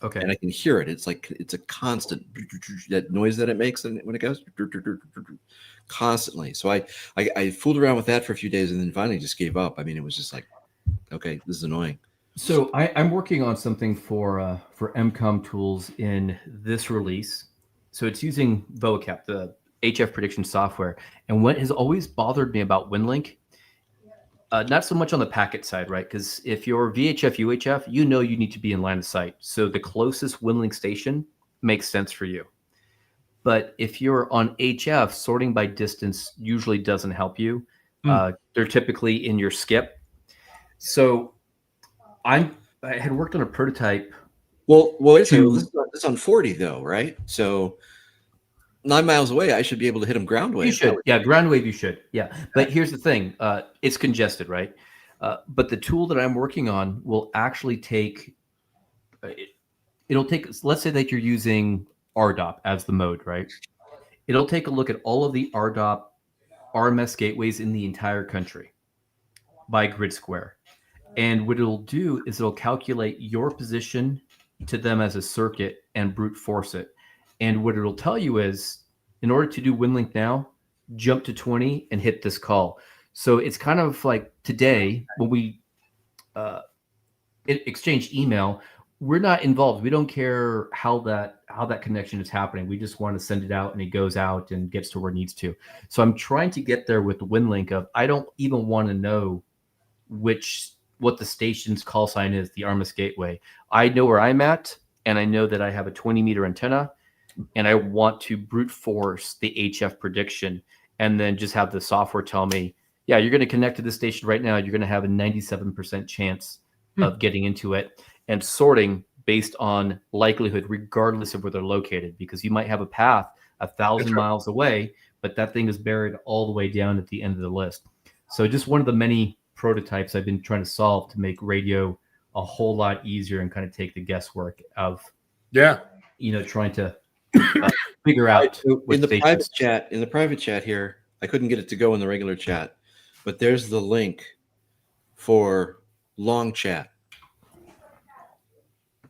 Okay. And I can hear it. It's like, it's a constant, that noise that it makes when it goes constantly. So I fooled around with that for a few days and then finally just gave up. I mean, it was just like, okay, this is annoying. So I'm working on something for MCOM Tools in this release. So it's using vocap, the HF prediction software. And what has always bothered me about WinLink, not so much on the packet side, right? Because if you're VHF, UHF, you need to be in line of sight. So the closest WinLink station makes sense for you. But if you're on HF, sorting by distance usually doesn't help you. They're typically in your skip. So I had worked on a prototype. Well, this is on 40 though, right? So 9 miles away, I should be able to hit him ground wave. You should. Yeah, ground wave you should. Yeah. But here's the thing. It's congested, right? But the tool that I'm working on will actually take it'll take, let's say that you're using RDOP as the mode, right? It'll take a look at all of the RDOP RMS gateways in the entire country by grid square. And what it'll do is it'll calculate your position to them as a circuit and brute force it. And what it'll tell you is, in order to do WinLink now, jump to 20 and hit this call. So it's kind of like today when we exchange email, we're not involved. We don't care how that connection is happening. We just want to send it out and it goes out and gets to where it needs to. So I'm trying to get there with the WinLink of, I don't even want to know what the station's call sign is, the RMS gateway. I know where I'm at, and I know that I have a 20-meter antenna, and I want to brute force the HF prediction and then just have the software tell me, yeah, you're going to connect to this station right now. You're going to have a 97% chance of getting into it, and sorting based on likelihood, regardless of where they're located, because you might have a path 1,000 miles away, but that thing is buried all the way down at the end of the list. So just one of the many prototypes I've been trying to solve to make radio a whole lot easier and kind of take the guesswork of, trying to figure out. In the private chat here, I couldn't get it to go in the regular chat, but there's the link for long chat.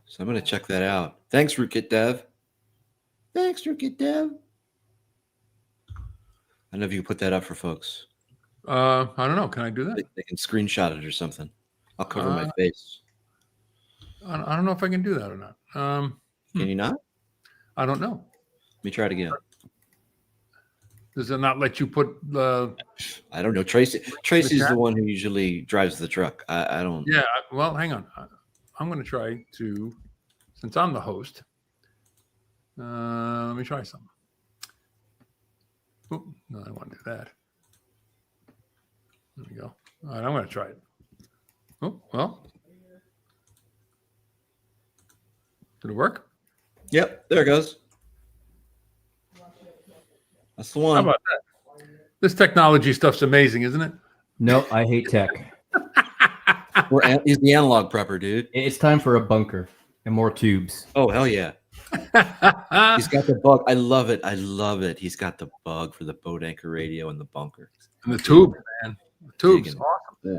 So I'm going to check that out. Thanks, Rootkit Dev. I don't know if you can put that up for folks. I don't know. Can I do that? They can screenshot it or something. I'll cover my face. I don't know if I can do that or not. Can you not? I don't know. Let me try it again. Does it not let you put the? I don't know. Tracy's the one who usually drives the truck. I don't. Yeah. Well, hang on. I'm going to try to, since I'm the host. Let me try something. Oh, no, I don't want to do that. There we go. All right, I'm going to try it. Oh, well. Did it work? Yep, there it goes. That's the one. How about that? This technology stuff's amazing, isn't it? No, I hate tech. He's the analog prepper, dude. It's time for a bunker and more tubes. Oh, hell yeah. He's got the bug. I love it. He's got the bug for the boat anchor radio and the bunker. And the tube, man. The tube's awesome. Yeah.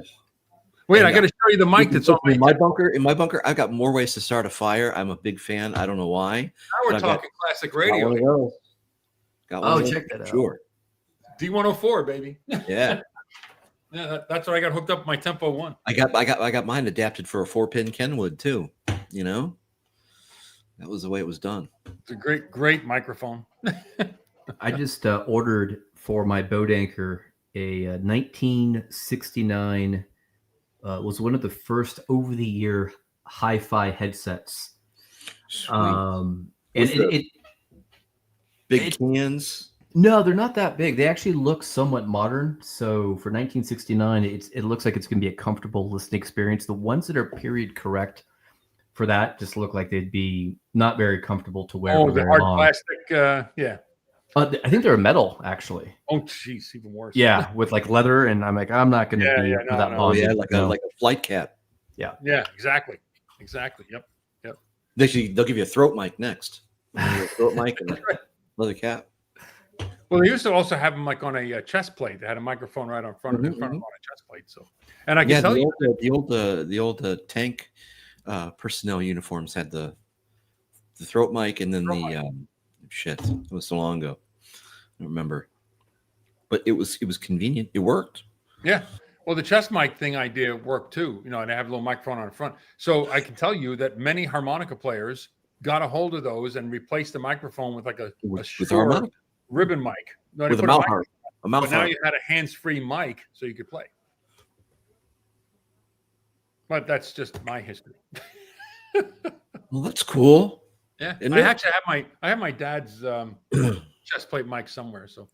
Wait, I got to show you the mic that's on my bunker. In my bunker, I've got more ways to start a fire. I'm a big fan. I don't know why. Now we're talking classic radio. Check that out. Sure. D104, baby. Yeah. Yeah, that's what I got hooked up with my Tempo 1. I got mine adapted for a 4-pin Kenwood too. You know, that was the way it was done. It's a great microphone. I just ordered for my boat anchor a 1969. Was one of the first over-the-ear hi-fi headsets. And big cans. No, they're not that big. They actually look somewhat modern. So for 1969, it looks like it's going to be a comfortable listening experience. The ones that are period correct for that just look like they'd be not very comfortable to wear. Oh, the hard plastic. Yeah. I think they're metal, actually. Oh, jeez, even worse. Yeah, with like leather, and I'm like, I'm not going to be that long. Yeah, like a flight cap. Yeah. Yeah, exactly. Yep. They'll give you a throat mic next. A throat mic and a leather cap. Well, they used to also have them like on a chest plate. They had a microphone right in front of them on a chest plate. So, and I can tell you, the old tank personnel uniforms had the throat mic, and then shit. It was so long ago. I don't remember, but it was convenient. It worked. Yeah. Well, the chest mic thing idea worked too. You know, and I have a little microphone on the front, so I can tell you that many harmonica players got a hold of those and replaced the microphone with like a Shure ribbon mic. No, with a mouth harp. But now you had a hands-free mic, so you could play. But that's just my history. Well, that's cool. Yeah, Isn't I it? actually have my dad's chest plate mic somewhere. So,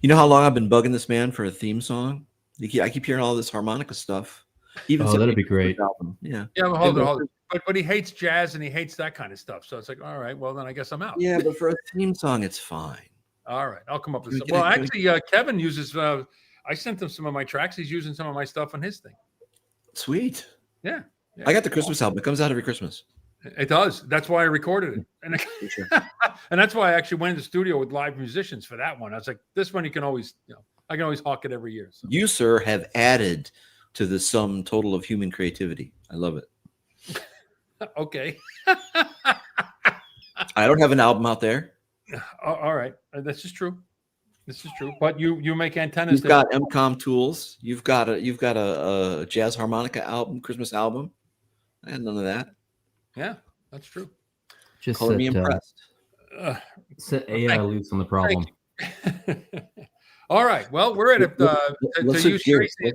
you know how long I've been bugging this man for a theme song? I keep hearing all this harmonica stuff. Even Oh, some that'd be great. album. Yeah. Yeah, well, hold on. But he hates jazz and he hates that kind of stuff. So it's like, all right, well then I guess I'm out. Yeah, but for a theme song, it's fine. All right, I'll come up with Can some. we Well, get actually, Kevin uses. I sent him some of my tracks. He's using some of my stuff on his thing. Sweet. Yeah. I got the Christmas album. It comes out every Christmas. It does. That's why I recorded it, and Sure. and that's why I actually went in the studio with live musicians for that one. I was like, this one you can always, I can always hawk it every year. So. You, sir, have added to the sum total of human creativity. I love it. Okay. I don't have an album out there. All right, this is true. This is true. But you make antennas. You've got MCOM Tools. You've got a jazz harmonica album, Christmas album. I had none of that. Yeah, that's true. Just Color me impressed. set AI loose on the problem. All right. Well, we're at it. Let's to use Tracy.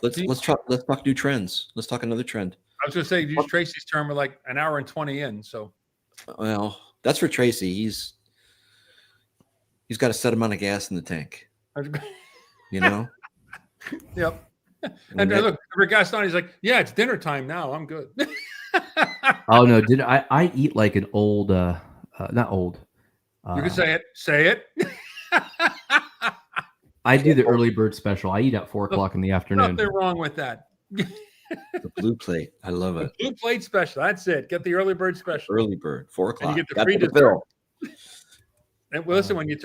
Let's talk new trends. Let's talk another trend. I was going to say, use Tracy's term. We're like an hour and 20 in. So, well, that's for Tracy. He's got a set amount of gas in the tank. You know. Yep. And look, every guy's on. He's like, "Yeah, it's dinner time now. I'm good." Oh no! Did I eat like an old, not old. You can say it. Say it. I do the early bird special. I eat at 4 o'clock in the afternoon. Nothing wrong with that. The blue plate. I love it. Blue plate special. That's it. Get the early bird special. Early bird, 4 o'clock. And you get the free dessert. And well, listen, when you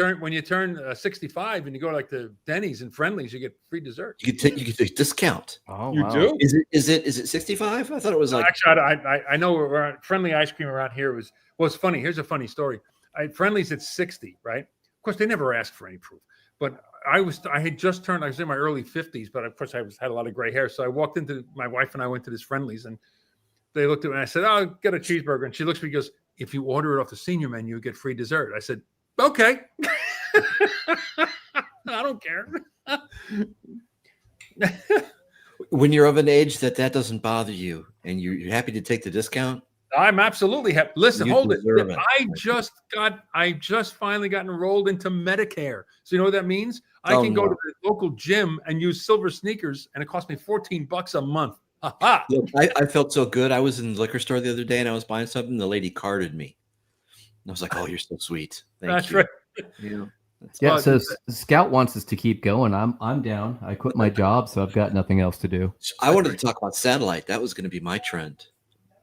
turn 65 and you go like to Denny's and Friendly's, you get free dessert. You can take a discount. Oh, You wow. do? Is it 65? I thought it was like. Actually, I know we're Friendly ice cream around here was. Well, it's funny. Here's a funny story. Friendly's at 60, right? Of course, they never asked for any proof. But I had just turned. I was in my early 50s, but of course, I had a lot of gray hair. So I walked into my wife and I went to this Friendly's, and they looked at me and I said, "Oh, get a cheeseburger." And she looks at me and goes, "If you order it off the senior menu, you get free dessert." I said, "Okay." I don't care. When you're of an age that doesn't bother you and you're happy to take the discount, I'm absolutely happy. Listen, You hold it. deserve it. I just finally got enrolled into Medicare. So you know what that means? I can go to the local gym and use silver sneakers, and it cost me $14 a month. Ha-ha. look, I felt so good. I was in the liquor store the other day and I was buying something. The lady carded me. And I was like, "Oh, you're so sweet." That's you. right. Yeah. Yeah, so Scout wants us to keep going. I'm down. I quit my job, so I've got nothing else to do. I wanted to talk about satellite. That was going to be my trend.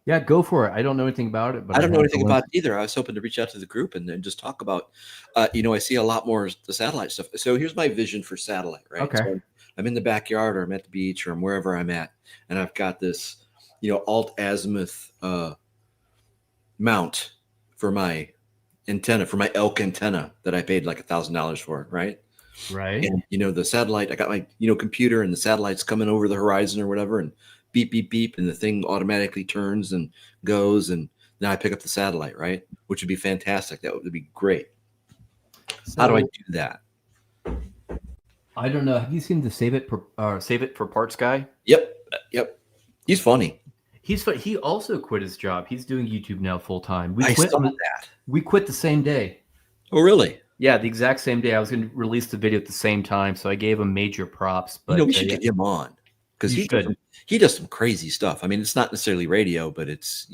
Yeah, go for it. I don't know anything about it, but I don't know have anything the about link. it either. I was hoping to reach out to the group and then just talk about, I see a lot more the satellite stuff. So here's my vision for satellite, right? Okay. So I'm in the backyard or I'm at the beach or I'm wherever I'm at. And I've got this, alt azimuth mount for my antenna, for my elk antenna that I paid like $1,000 for, right? Right. And the satellite, I got my computer and the satellite's coming over the horizon or whatever, and beep beep beep, and the thing automatically turns and goes, and then I pick up the satellite, right? Which would be fantastic. That would be great. So, How do I do that? I don't know. Have you seen the Save It for Parts guy? Yep. He's funny. He also quit his job. He's doing YouTube now full time. I saw that. We quit the same day. Oh, really? Yeah, the exact same day. I was going to release the video at the same time, so I gave him major props. But we should get him on because he does some crazy stuff. I mean, it's not necessarily radio, but it's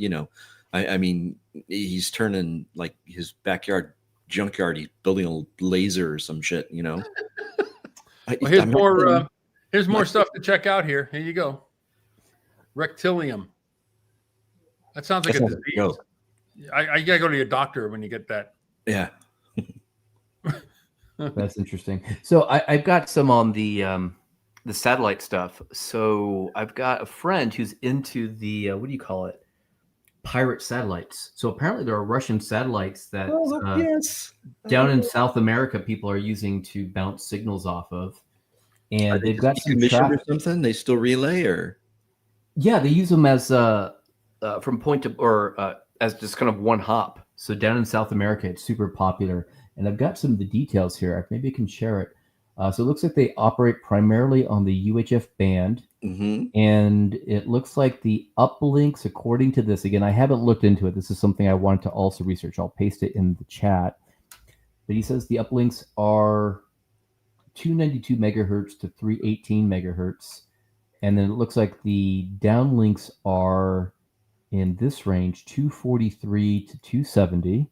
I mean, he's turning like his backyard junkyard. He's building a laser or some shit. Well, here's more stuff to check out here. Here you go. Rectilium. That sounds like a disease. I gotta go to your doctor when you get that. Yeah. That's interesting. So I've got some on the satellite stuff. So I've got a friend who's into the what do you call it? Pirate satellites. So apparently there are Russian satellites that down in South America people are using to bounce signals off of, and they've got some traffic or something. They still relay, or yeah, they use them as from point to or as just kind of one hop. So down in South America, it's super popular. And I've got some of the details here. Maybe I can share it. So it looks like they operate primarily on the UHF band. Mm-hmm. And it looks like the uplinks, according to this, again, I haven't looked into it. This is something I wanted to also research. I'll paste it in the chat. But he says the uplinks are 292 megahertz to 318 megahertz. And then it looks like the downlinks are in this range, 243 to 270.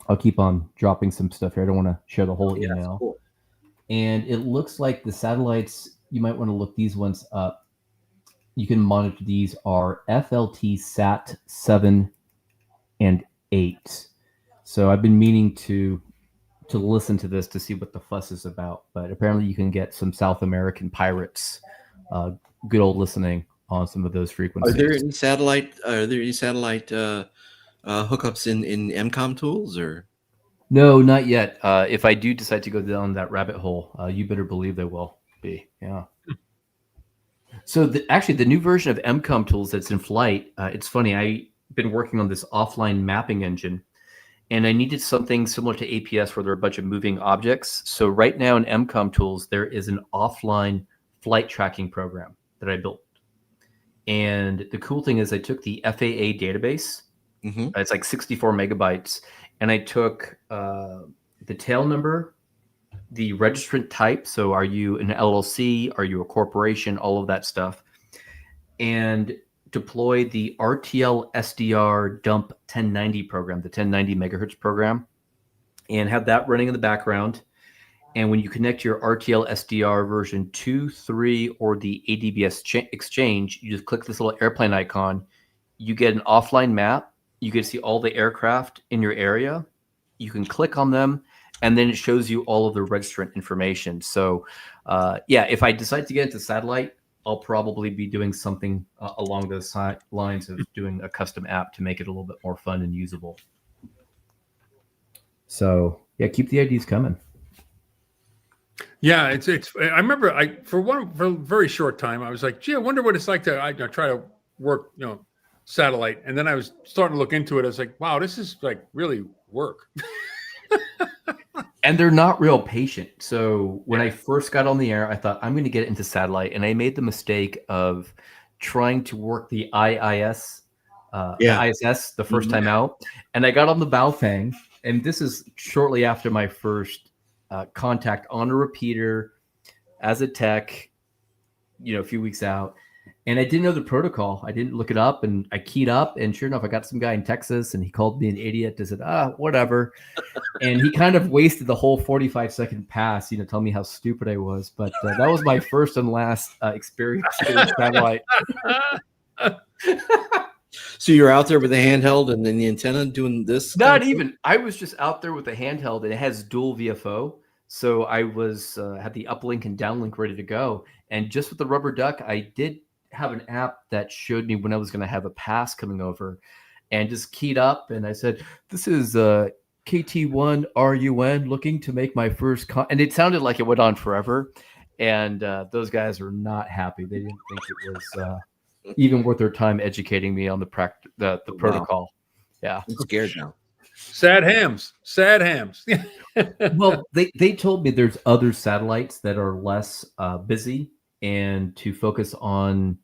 I'll keep on dropping some stuff here. I don't want to share the whole email. Cool. And it looks like the satellites, you might want to look these ones up. You can monitor these are FLT SAT 7 and 8. So I've been meaning to listen to this to see what the fuss is about. But apparently you can get some South American pirates, good old listening on some of those frequencies. Are there any satellite hookups in MCOM Tools or? No, not yet. If I do decide to go down that rabbit hole, you better believe there will be. Yeah. So actually, the new version of MCOM Tools that's in flight, it's funny. I've been working on this offline mapping engine, and I needed something similar to APS where there are a bunch of moving objects. So right now in MCOM Tools, there is an offline flight tracking program that I built. And the cool thing is I took the FAA database. Mm-hmm. It's like 64 megabytes. And I took the tail number, the registrant type. So are you an LLC? Are you a corporation? All of that stuff. And deploy the RTL SDR dump 1090 program, the 1090 megahertz program, and have that running in the background. And when you connect your RTL SDR version 2, 3, or the ADBS exchange, you just click this little airplane icon. You get an offline map. You get to see all the aircraft in your area. You can click on them, and then it shows you all of the registrant information. So, yeah, if I decide to get into satellite, I'll probably be doing something along those lines of doing a custom app to make it a little bit more fun and usable. So, yeah, keep the ideas coming. Yeah, it's. I remember for a very short time I was like, gee, I wonder what it's like to try to work, satellite, and then I was starting to look into it. I was like, wow, this is like really work. And they're not real patient. So when I first got on the air, I thought I'm going to get into satellite, and I made the mistake of trying to work the ISS the first time out, and I got on the Baofeng, and this is shortly after my first contact on a repeater as a tech, a few weeks out. And I didn't know the protocol. I didn't look it up, and I keyed up, and sure enough, I got some guy in Texas, and he called me an idiot. I said, whatever. And he kind of wasted the whole 45-second pass, telling me how stupid I was. But that was my first and last experience doing satellite. So you're out there with the handheld and then the antenna doing this? Not even. I was just out there with the handheld, and it has dual VFO. So I was had the uplink and downlink ready to go. And just with the rubber duck, I did have an app that showed me when I was going to have a pass coming over, and just keyed up. And I said, this is KT1 RUN looking to make my first and it sounded like it went on forever. And those guys were not happy. They didn't think it was even worth their time educating me on the protocol. Yeah. I'm scared now. Sad hams. Well, they told me there's other satellites that are less busy, and to focus on,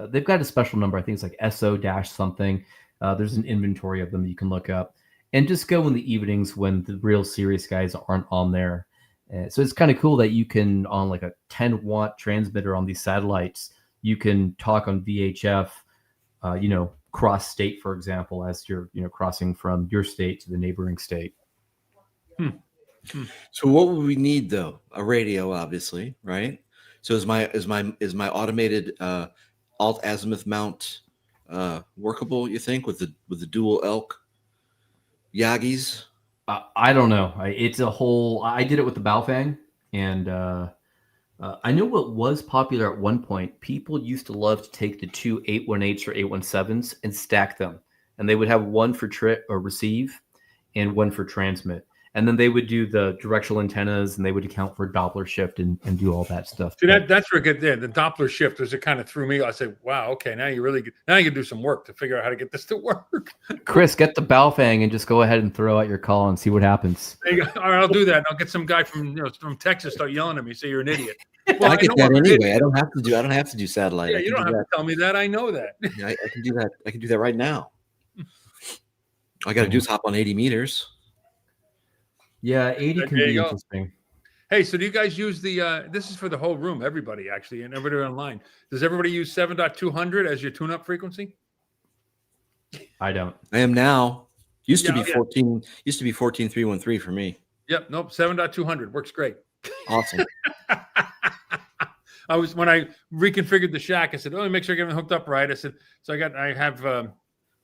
they've got a special number. I think it's like SO-something. There's an inventory of them you can look up, and just go in the evenings when the real serious guys aren't on there. So it's kind of cool that you can, on like a 10-watt transmitter on these satellites, you can talk on VHF, cross state, for example, as you're, crossing from your state to the neighboring state. So what would we need though? A radio, obviously, right? So is my automated alt azimuth mount workable? You think with the dual elk Yagis? I don't know. It's a whole. I did it with the Baofeng, and I know what was popular at one point. People used to love to take the two 818s or 817s and stack them, and they would have one for receive and one for transmit. And then they would do the directional antennas, and they would account for Doppler shift and do all that stuff. See, that's where good there. The Doppler shifters, it kind of threw me. I said, wow, okay, now you can do some work to figure out how to get this to work. Chris, get the Baofeng and just go ahead and throw out your call and see what happens. All right, I'll do that. I'll get some guy from Texas start yelling at me, say you're an idiot. Well, I get that anyway. I don't have to do satellite. Yeah, you don't have to tell me that. I know that. Yeah, I can do that. I can do that right now. All I got to do is hop on 80 meters. Yeah, 80 can be interesting. Hey, so do you guys use the? This is for the whole room, everybody actually, and everybody online. Does everybody use 7.200 as your tune-up frequency? I don't. I am now. Used to be Yeah. 14. Used to be 14.313 for me. Yep. Nope. 7.200 works great. Awesome. When I reconfigured the shack, I said, "Oh, make sure I get everything hooked up right." I said, "So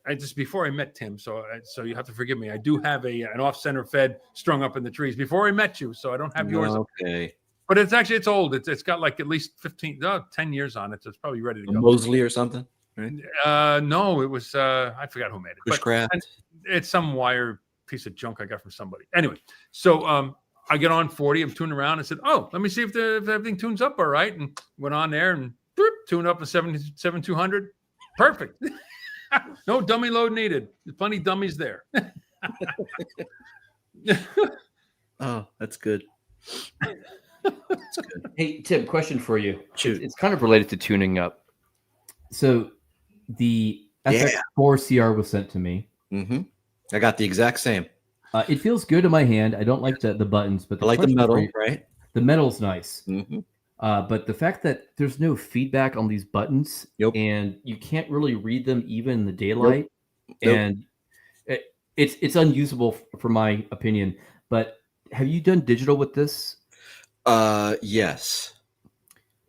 I just before I met Tim, so you have to forgive me. I do have an off-center fed strung up in the trees before I met you, so I don't have yours. Okay. But it's old. It's got like at least 10 years on it, so it's probably ready to go. Mosley or something, right? No, it was I forgot who made it. Bushcraft. But it's some wire piece of junk I got from somebody. Anyway, so I get on 40. I'm tuning around and said, "Oh, let me see if everything tunes up all right." And went on there and tuned up to 7.200. Perfect. No dummy load needed. There's plenty of dummies there. Oh, that's good. That's good. Hey, Tim, question for you. Shoot. It's kind of related to tuning up. So the FX4CR was sent to me. Mm-hmm. I got the exact same. It feels good in my hand. I don't like the buttons, but I like the metal, right? The metal's nice. Mm-hmm. But the fact that there's no feedback on these buttons, and you can't really read them even in the daylight, and it's unusable for my opinion. But have you done digital with this? Yes.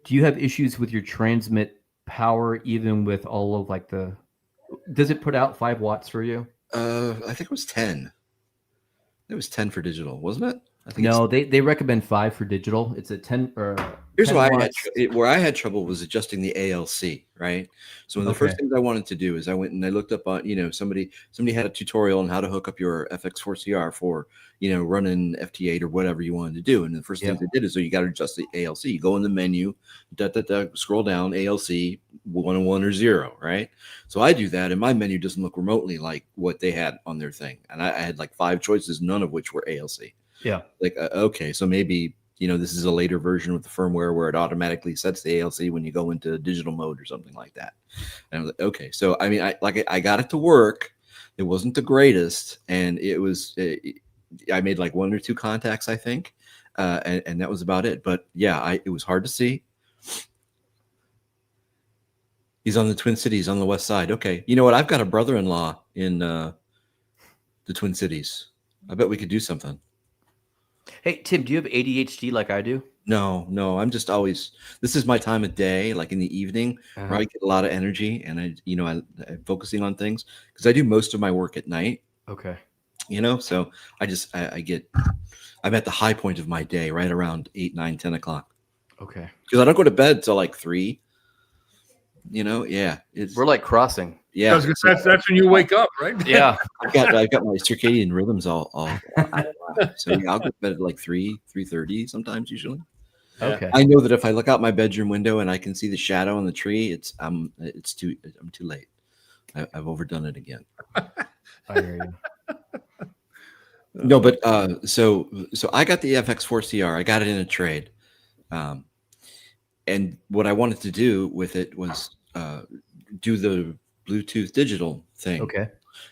Do you have issues with your transmit power, even with all of like the? Does it put out 5 watts for you? I think it was 10. It was 10 for digital, wasn't it? I think no, they recommend 5 for digital. It's a 10 or. Here's 10 why watts. where I had trouble was adjusting the ALC, right? So one of the first things I wanted to do is I went and I looked up on, somebody had a tutorial on how to hook up your FX4CR for, running FT8 or whatever you wanted to do. And the first thing they did is, you got to adjust the ALC. You go in the menu, scroll down, ALC 101 or 0, right? So I do that, and my menu doesn't look remotely like what they had on their thing. And I had like 5 choices, none of which were ALC. Yeah. Like, okay, so maybe this is a later version with the firmware where it automatically sets the ALC when you go into digital mode or something like that. And I was like, okay. So, I mean, I got it to work. It wasn't the greatest. And I made like 1 or 2 contacts, I think. And that was about it. But yeah, it was hard to see. He's on the Twin Cities on the west side. Okay. You know what? I've got a brother-in-law in the Twin Cities. I bet we could do something. Hey, Tim, do you have ADHD like I do? No. I'm just always, this is my time of day, like in the evening, where I get a lot of energy, and I'm focusing on things because I do most of my work at night. Okay. So I'm at the high point of my day right around 8, 9, 10 o'clock. Okay. Because I don't go to bed till like 3. We're like crossing. Yeah, that's when you wake up, right? Yeah. I've got my circadian rhythms all so I'll go to bed at like 3:30 sometimes usually. Okay. I know that if I look out my bedroom window and I can see the shadow on the tree, I'm too late. I've overdone it again. I hear you. No, but so I got the FX4CR. I got it in a trade, and what I wanted to do with it was do the Bluetooth digital thing. Okay.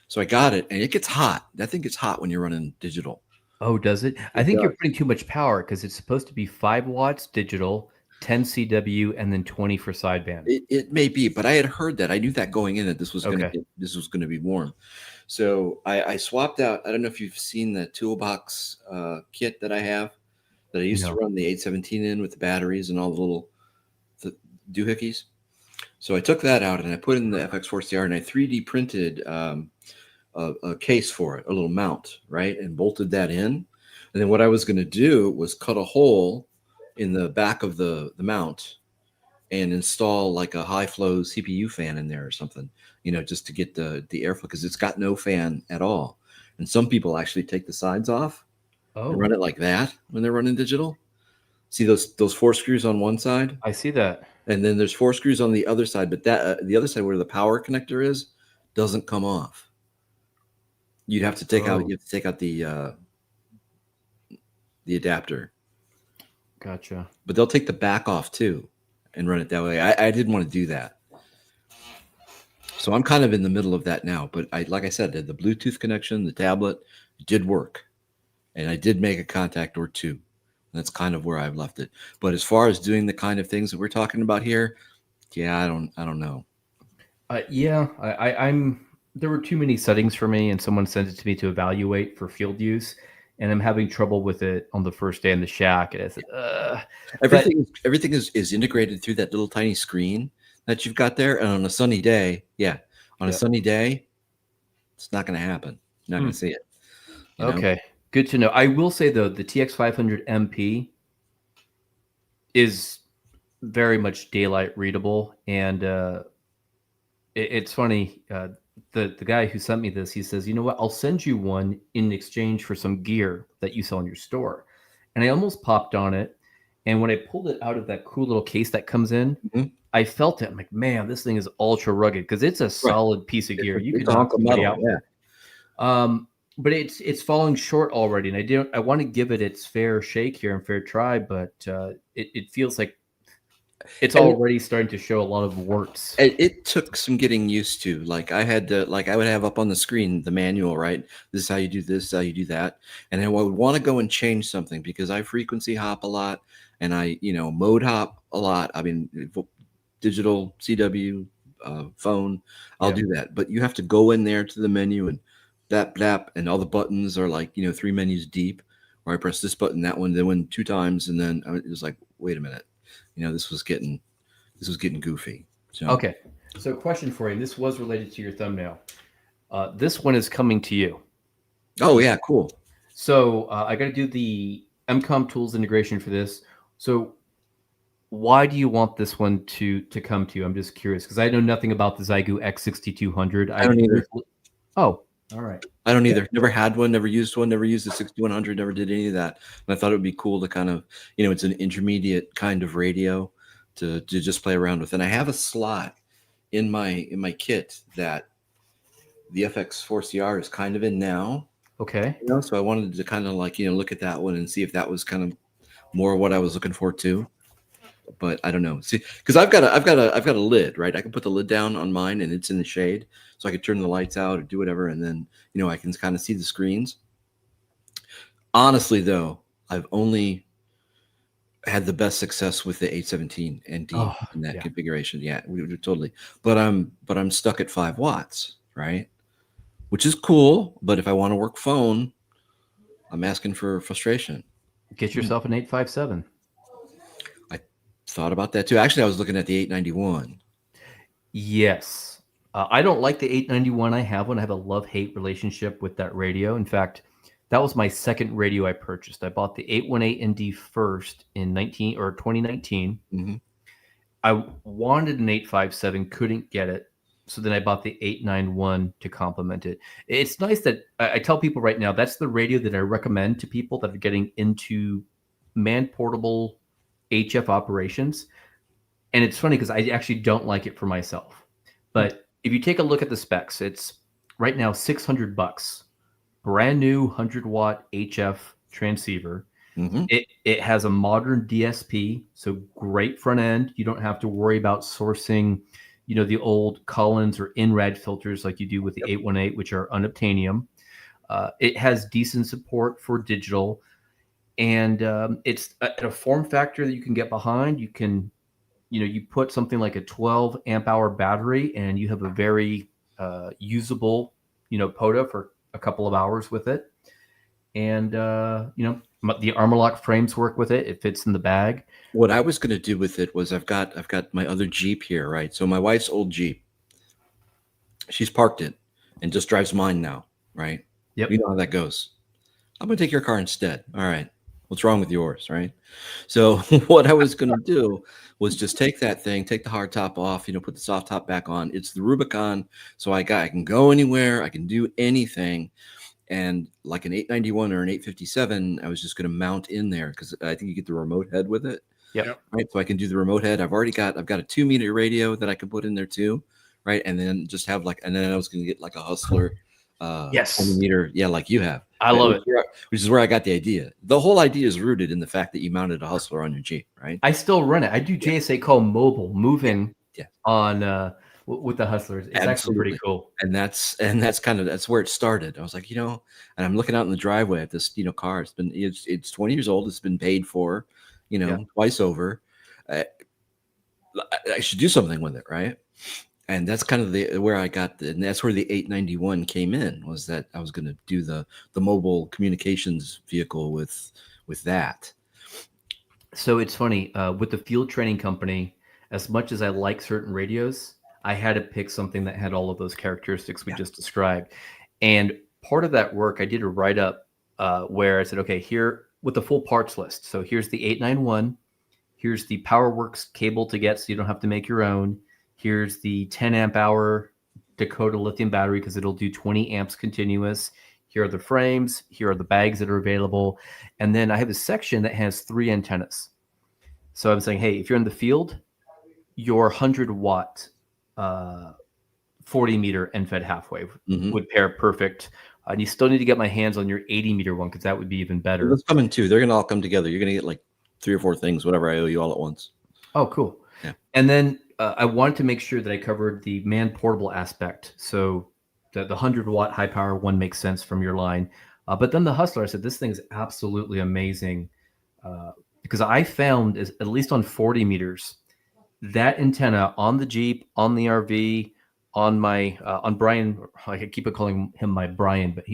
So I got it, and it gets hot. That thing gets hot when you're running digital. Oh, does it? I think you're putting too much power because it's supposed to be 5 watts digital, 10 CW, and then 20 for sideband. It may be, but I had heard that. I knew that going in that this was going to be warm. So I swapped out. I don't know if you've seen the toolbox kit that I have that I used to run the 817 in with the batteries and all the little doohickeys. So I took that out and I put in the FX4CR and I 3D printed a case for it, a little mount, right? And bolted that in. And then what I was going to do was cut a hole in the back of the mount and install like a high flow CPU fan in there or something, just to get the airflow, because it's got no fan at all. And some people actually take the sides off and run it like that when they're running digital. See those 4 screws on one side? I see that. And then there's 4 screws on the other side, but that the other side where the power connector is doesn't come off. You'd have to take out the adapter. Gotcha. But they'll take the back off too and run it that way. I didn't want to do that. So I'm kind of in the middle of that now. But like I said, the Bluetooth connection, the tablet did work. And I did make a contact or 2 That's kind of where I've left it. But as far as doing the kind of things that we're talking about here, yeah, I don't know. Yeah, I'm. There were too many settings for me, and someone sent it to me to evaluate for field use, and I'm having trouble with it on the first day in the shack. And I said, Everything is integrated through that little tiny screen that you've got there. And on a sunny day, a sunny day, it's not going to happen. You're not going to see it. Okay, good to know. I will say though, the TX500 MP is very much daylight readable, and it's funny. The guy who sent me this, he says, you know what? I'll send you one in exchange for some gear that you sell in your store. And I almost popped on it. And when I pulled it out of that cool little case that comes in, I felt it. I'm like, man, this thing is ultra rugged because it's a solid piece of gear. You could knock somebody out. But it's falling short already. And I want to give it its fair shake here and fair try, but it feels like it's already starting to show a lot of warts. It took some getting used to. Like I had to, I would have up on the screen the manual, right? This is how you do this, this is how you do that. And then I would want to go and change something because I frequency hop a lot and I, mode hop a lot. I mean, digital CW, phone, I'll do that. But you have to go in there to the menu and blap, and all the buttons are 3 menus deep. Or I press this button, that one, then one 2 times, and then it was like, wait a minute. This was getting goofy. So. Okay. So question for you. This was related to your thumbnail. This one is coming to you. Oh yeah. Cool. So I got to do the MCOM Tools integration for this. So why do you want this one to come to you? I'm just curious because I know nothing about the Zygu X6200. I don't either. Oh, all right. I don't either. Never had one, never used one, never used the 6100, never did any of that. And I thought it would be cool to kind of, it's an intermediate kind of radio to just play around with. And I have a slot in my kit that the FX4CR is kind of in now. Okay. So I wanted to kind of look at that one and see if that was kind of more what I was looking for too. But I don't know. See, because I've got a lid, right? I can put the lid down on mine and it's in the shade, so I could turn the lights out or do whatever, and then I can kind of see the screens. Honestly, though, I've only had the best success with the 817 and D in that configuration. Yeah, we totally. But I'm stuck at 5 watts, right? Which is cool, but if I want to work phone, I'm asking for frustration. Get yourself an 857. Thought about that too. Actually, I was looking at the 891. Yes. I don't like the 891. I have one. I have a love-hate relationship with that radio. In fact, that was my second radio I purchased. I bought the 818ND first in 2019. Mm-hmm. I wanted an 857, couldn't get it. So then I bought the 891 to complement it. It's nice that I tell people right now, that's the radio that I recommend to people that are getting into man-portable HF operations. And it's funny because I actually don't like it for myself. But if you take a look at the specs, it's right now $600. Brand new 100-watt HF transceiver. Mm-hmm. It has a modern DSP, so great front end. You don't have to worry about sourcing, the old Collins or INRAD filters like you do with the 818, which are unobtainium. It has decent support for digital. And it's at a form factor that you can get behind. You can, you put something like a 12 amp hour battery and you have a very usable, POTA for a couple of hours with it. And, the armor lock frames work with it. It fits in the bag. What I was going to do with it was I've got my other Jeep here, right? So my wife's old Jeep, she's parked it and just drives mine now, right? Yep. You know how that goes. I'm going to take your car instead. All right. What's wrong with yours, right? So what I was going to do was just take that thing, take the hard top off, put the soft top back on. It's the Rubicon, so I can go anywhere, I can do anything. And like an 891 or an 857, I was just going to mount in there because I think you get the remote head with it. Yep. Right. So I can do the remote head. I've got a 2-meter radio that I can put in there too. Right. And then just have and then I was going to get like a Hustler. 20-meter, like you have. I love it. Which is where I got the idea. The whole idea is rooted in the fact that you mounted a Hustler on your Jeep, right? I still run it. I do JSA call mobile moving on with the Hustlers. It's actually Absolutely. pretty cool. And that's that's where it started. I was like, and I'm looking out in the driveway at this, car. It's 20 years old. It's been paid for, twice over. I should do something with it, right? And that's kind of where I got and that's where the 891 came in, was that I was going to do the mobile communications vehicle with that. So it's funny, with the field training company, as much as I like certain radios, I had to pick something that had all of those characteristics we just described. And part of that work, I did a write-up where I said, okay, here with the full parts list. So here's the 891. Here's the PowerWorks cable to get so you don't have to make your own. Here's the 10 amp hour Dakota lithium battery because it'll do 20 amps continuous. Here are the frames. Here are the bags that are available. And then I have a section that has 3 antennas. So I'm saying, hey, if you're in the field, your 100 watt 40 meter end-fed half wave would pair perfect. And you still need to get my hands on your 80 meter one because that would be even better. That's coming too. They're going to all come together. You're going to get like 3 or 4 things, whatever I owe you, all at once. Oh, cool. Yeah. And then I wanted to make sure that I covered the man portable aspect. So the 100 watt high power one makes sense from your line. But then the Hustler, I said, this thing is absolutely amazing because I found, at least on 40 meters, that antenna on the Jeep, on the RV, on my on Brian, I keep calling him my Brian, but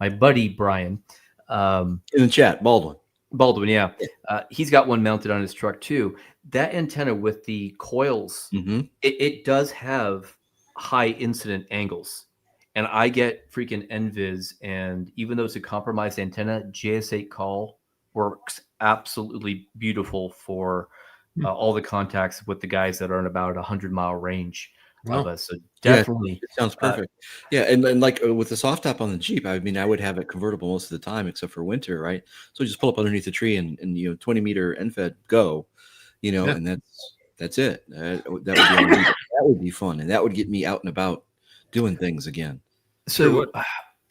my buddy Brian. In the chat, Baldwin, yeah. He's got one mounted on his truck too. That antenna with the coils, it does have high incident angles. And I get freaking NVIS, and even though it's a compromised antenna, JS8 call works absolutely beautiful for all the contacts with the guys that are in about 100-mile range of us. So definitely, it sounds perfect. And like with the soft top on the Jeep, I mean, I would have it convertible most of the time, except for winter, right? So just pull up underneath the tree and 20 meter NFED go, and that's it. That would be fun, and that would get me out and about doing things again. So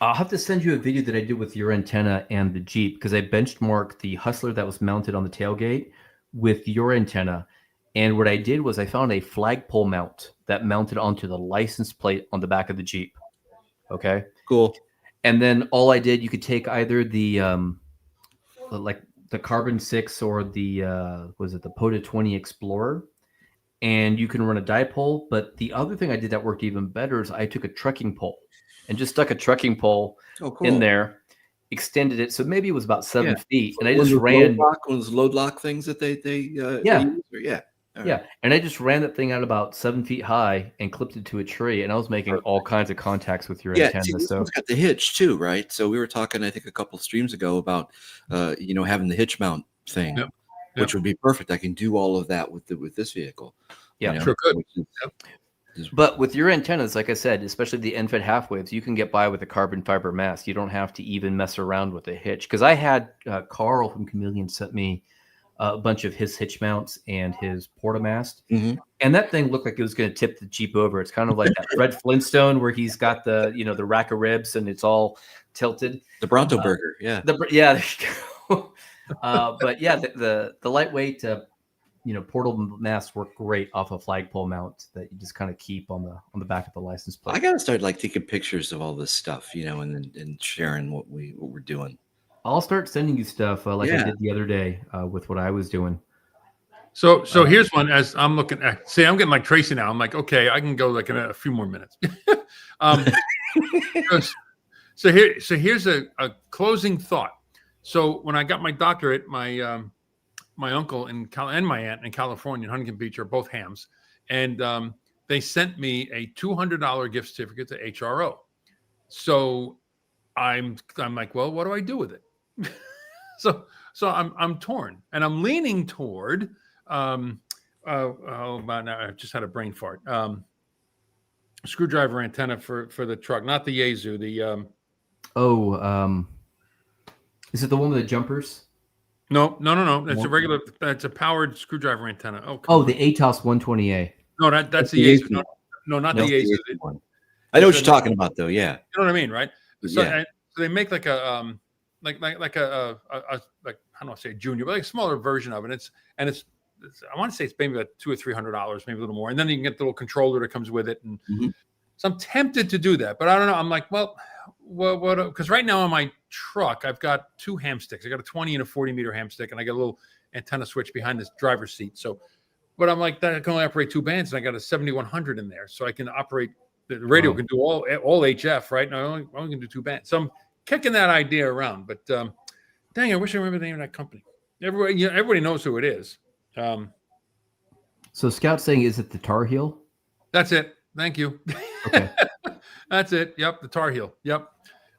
I'll have to send you a video that I did with your antenna and the Jeep, because I benchmarked the Hustler that was mounted on the tailgate with your antenna. And what I did was I found a flagpole mount that mounted onto the license plate on the back of the Jeep. Okay. Cool. And then all I did, you could take either the like the Carbon 6 or the the POTA 20 Explorer, and you can run a dipole. But the other thing I did that worked even better is I took a trekking pole and just stuck a trekking pole in there, extended it. So maybe it was about 7 feet. And I just ran one of those load lock things that they use, Yeah. And I just ran that thing out about 7 feet high and clipped it to a tree. And I was making all kinds of contacts with your antenna. So it's got the hitch too, right? So we were talking, I think, a couple of streams ago about, having the hitch mount thing, which would be perfect. I can do all of that with this vehicle. Yeah, sure could. But with your antennas, like I said, especially the end-fed half waves, you can get by with a carbon fiber mast. You don't have to even mess around with a hitch. Because I had Carl from Chameleon sent me a bunch of his hitch mounts and his portamast, and that thing looked like it was going to tip the Jeep over. It's kind of like that Fred Flintstone where he's got the the rack of ribs and it's all tilted. The Bronto burger, there you go. But yeah, the lightweight portable masts work great off a flagpole mount that you just kind of keep on the back of the license plate. I gotta start taking pictures of all this stuff, and sharing what we're doing. I'll start sending you stuff I did the other day with what I was doing. So here's one. As I'm looking at, see, I'm getting like Tracy now. I'm like, okay, I can go in a few more minutes. So here's a closing thought. So when I got my doctorate, my uncle and my aunt in California, in Huntington Beach, are both hams, and they sent me a $200 gift certificate to HRO. So I'm like, well, what do I do with it? so I'm torn, and I'm leaning toward now I just had a brain fart. Screwdriver antenna for the truck, not the Yaesu. Is it the one with the jumpers? No. It's a regular. It's a powered screwdriver antenna. The ATOS 120A. No, that's the Yaesu. No, not the Yaesu one. I know what you're talking about, though. Yeah, you know what I mean, right? So, yeah. So they make like a like a how do I say junior, but like a smaller version of it. It's I want to say it's maybe about $200 or $300, maybe a little more. And then you can get the little controller that comes with it. And so I'm tempted to do that, but I don't know. I'm like, well, what? Because right now on my truck, I've got 2 ham sticks. I got a 20 and a 40 meter ham stick, and I got a little antenna switch behind this driver's seat. So, but I'm like, that I can only operate 2 bands, and I got a 7100 in there, so I can operate. The radio can do all HF, right? No, I only can do 2 bands. So I'm kicking that idea around, but dang, I wish I remember the name of that company. Everybody knows who it is. So Scout's saying, is it the Tar Heel? That's it. Thank you. Okay. That's it. Yep, the Tar Heel. Yep.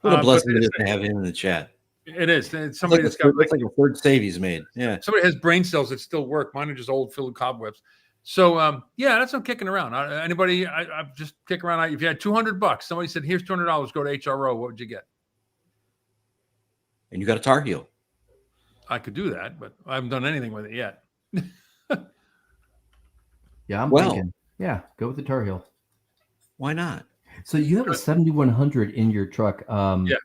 What a blessing it is to have him in the chat. It is. It's somebody It's that's got like a third save he's made. Yeah. Somebody has brain cells that still work. Mine are just old filled cobwebs. So yeah, that's what I'm kicking around. Anybody? I just kick around. If you had $200, somebody said, "Here's $200. Go to HRO." What would you get? And you got a Tar Heel. I could do that, but I haven't done anything with it yet. Yeah, I'm thinking. Yeah, go with the Tar Heel. Why not? So you have a 7100 in your truck. Yeah.